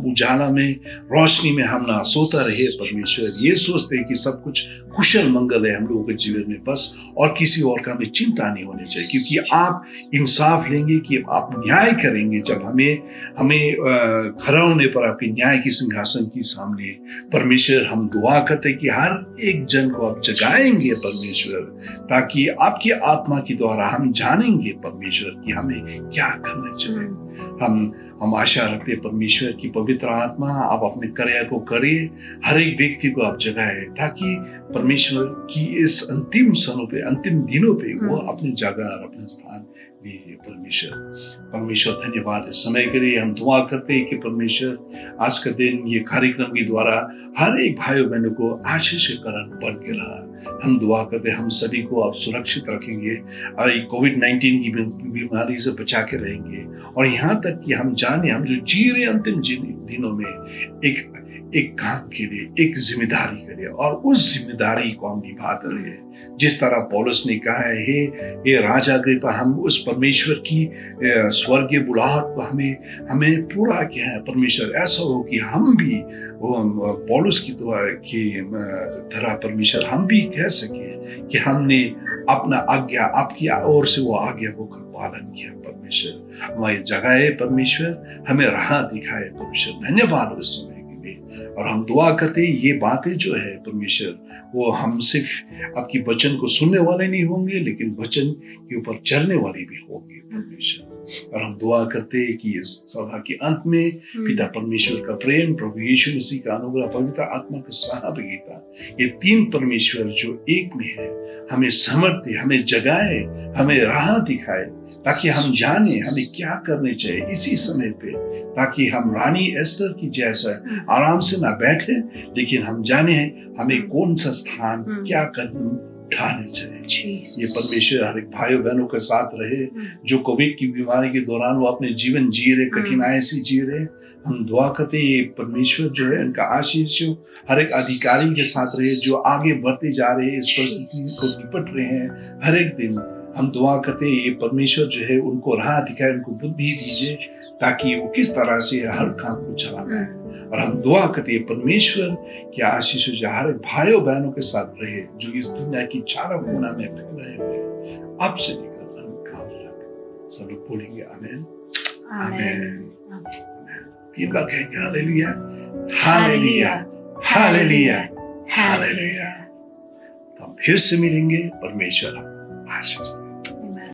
उजाला में, रोशनी में हम ना सोता रहे परमेश्वर, ये सोचते हैं कि सब कुछ कुशल मंगल है हम लोगों के जीवन में बस, और किसी और का हमें चिंता नहीं होनी चाहिए, क्योंकि आप इंसाफ लेंगे, कि आप न्याय करेंगे। जब हमें खड़ा होने पर आपके न्याय की सिंहासन के सामने परमेश्वर, हम दुआ करते हैं कि हर एक जन को आप जगाएंगे परमेश्वर, ताकि आपकी आत्मा के द्वारा हम जानेंगे परमेश्वर कि हमें क्या करना चाहिए। हम आशा रखते हैं परमेश्वर की पवित्र आत्मा आप अपने कार्य को करिए, हर एक व्यक्ति को आप जगाए, ताकि परमेश्वर की इस अंतिम क्षणों पे, अंतिम दिनों पे वो अपनी जगह और अपना स्थान लीजिए परमेश्वर धन्यवाद इस समय के लिए। हम दुआ करते हैं कि परमेश्वर आज का दिन ये कार्यक्रम के द्वारा हर एक भाई बहनों को आशीष के कारण बढ़ के रहा। हम दुआ करते हैं हम सभी को आप सुरक्षित रखेंगे और कोविड-19 की बीमारी से बचा के रहेंगे, और यहाँ तक कि हम जाने हम जो जी रहे अंतिम दिनों में एक काम के लिए, एक जिम्मेदारी के लिए, और उस जिम्मेदारी को हम निभाते रहे। जिस तरह पौलुस ने कहा है, हे राजा अग्रिप्पा, हम उस परमेश्वर की स्वर्गीय बुलाहट को हमें पूरा किया है परमेश्वर। ऐसा हो कि हम भी पौलुस की दुआ की तरह परमेश्वर हम भी कह सके कि हमने अपना आज्ञा, आपकी ओर से वो आज्ञा को पालन किया परमेश्वर। हमारी जगह है परमेश्वर, हमें राह दिखाए परमेश्वर। धन्यवाद उस समय के लिए, और हम दुआ करते हैं ये बातें जो है परमेश्वर, वो हम सिर्फ आपकी वचन को सुनने वाले नहीं होंगे, लेकिन वचन के ऊपर चलने वाले भी होंगे परमेश्वर। और हम दुआ करते हैं कि इस सभा के अंत में पिता परमेश्वर का प्रेम, प्रभु यीशु मसीह का अनुग्रह, पवित्र आत्मा का सहभागिता, ये तीन परमेश्वर जो एक में है, हमें समर्थ दे, हमें जगाए, हमें राह दिखाए, ताकि हम जाने हमें क्या करने चाहिए इसी समय पे, ताकि हम रानी एस्टर की जैसा आराम से ना बैठे, लेकिन हम जाने हमें कौन सा स्थान, क्या कदम उठाने चाहिए। ये परमेश्वर हर एक भाई बहनों के साथ रहे जो कोविड की बीमारी के दौरान वो अपने जीवन जी रहे, कठिनाई से जी रहे। हम दुआ करते ये परमेश्वर जो है उनका आशीष हो, हर एक अधिकारी के साथ रहे जो आगे बढ़ते जा रहे हैं, इस परिस्थिति को निपट रहे हैं हर एक दिन। हम दुआ करते ये परमेश्वर जो है उनको राह दिखाए, उनको बुद्धि दीजिए, ताकि वो किस तरह से हर काम को चलाना है। और हम दुआ करते हैं परमेश्वर की आशीष जो हर भाइयों बहनों के साथ रहे, जो इस दुनिया की चारों कोना में फैलाए हुए अब से लेकर अंतकाल तक। सब लोग बोलेंगे आमीन, आमीन। 3 बार कहेंगे हालेलुया, हालेलुया, हालेलुया, हालेलुया। तो हम फिर से मिलेंगे। परमेश्वर आपको आशीष दे।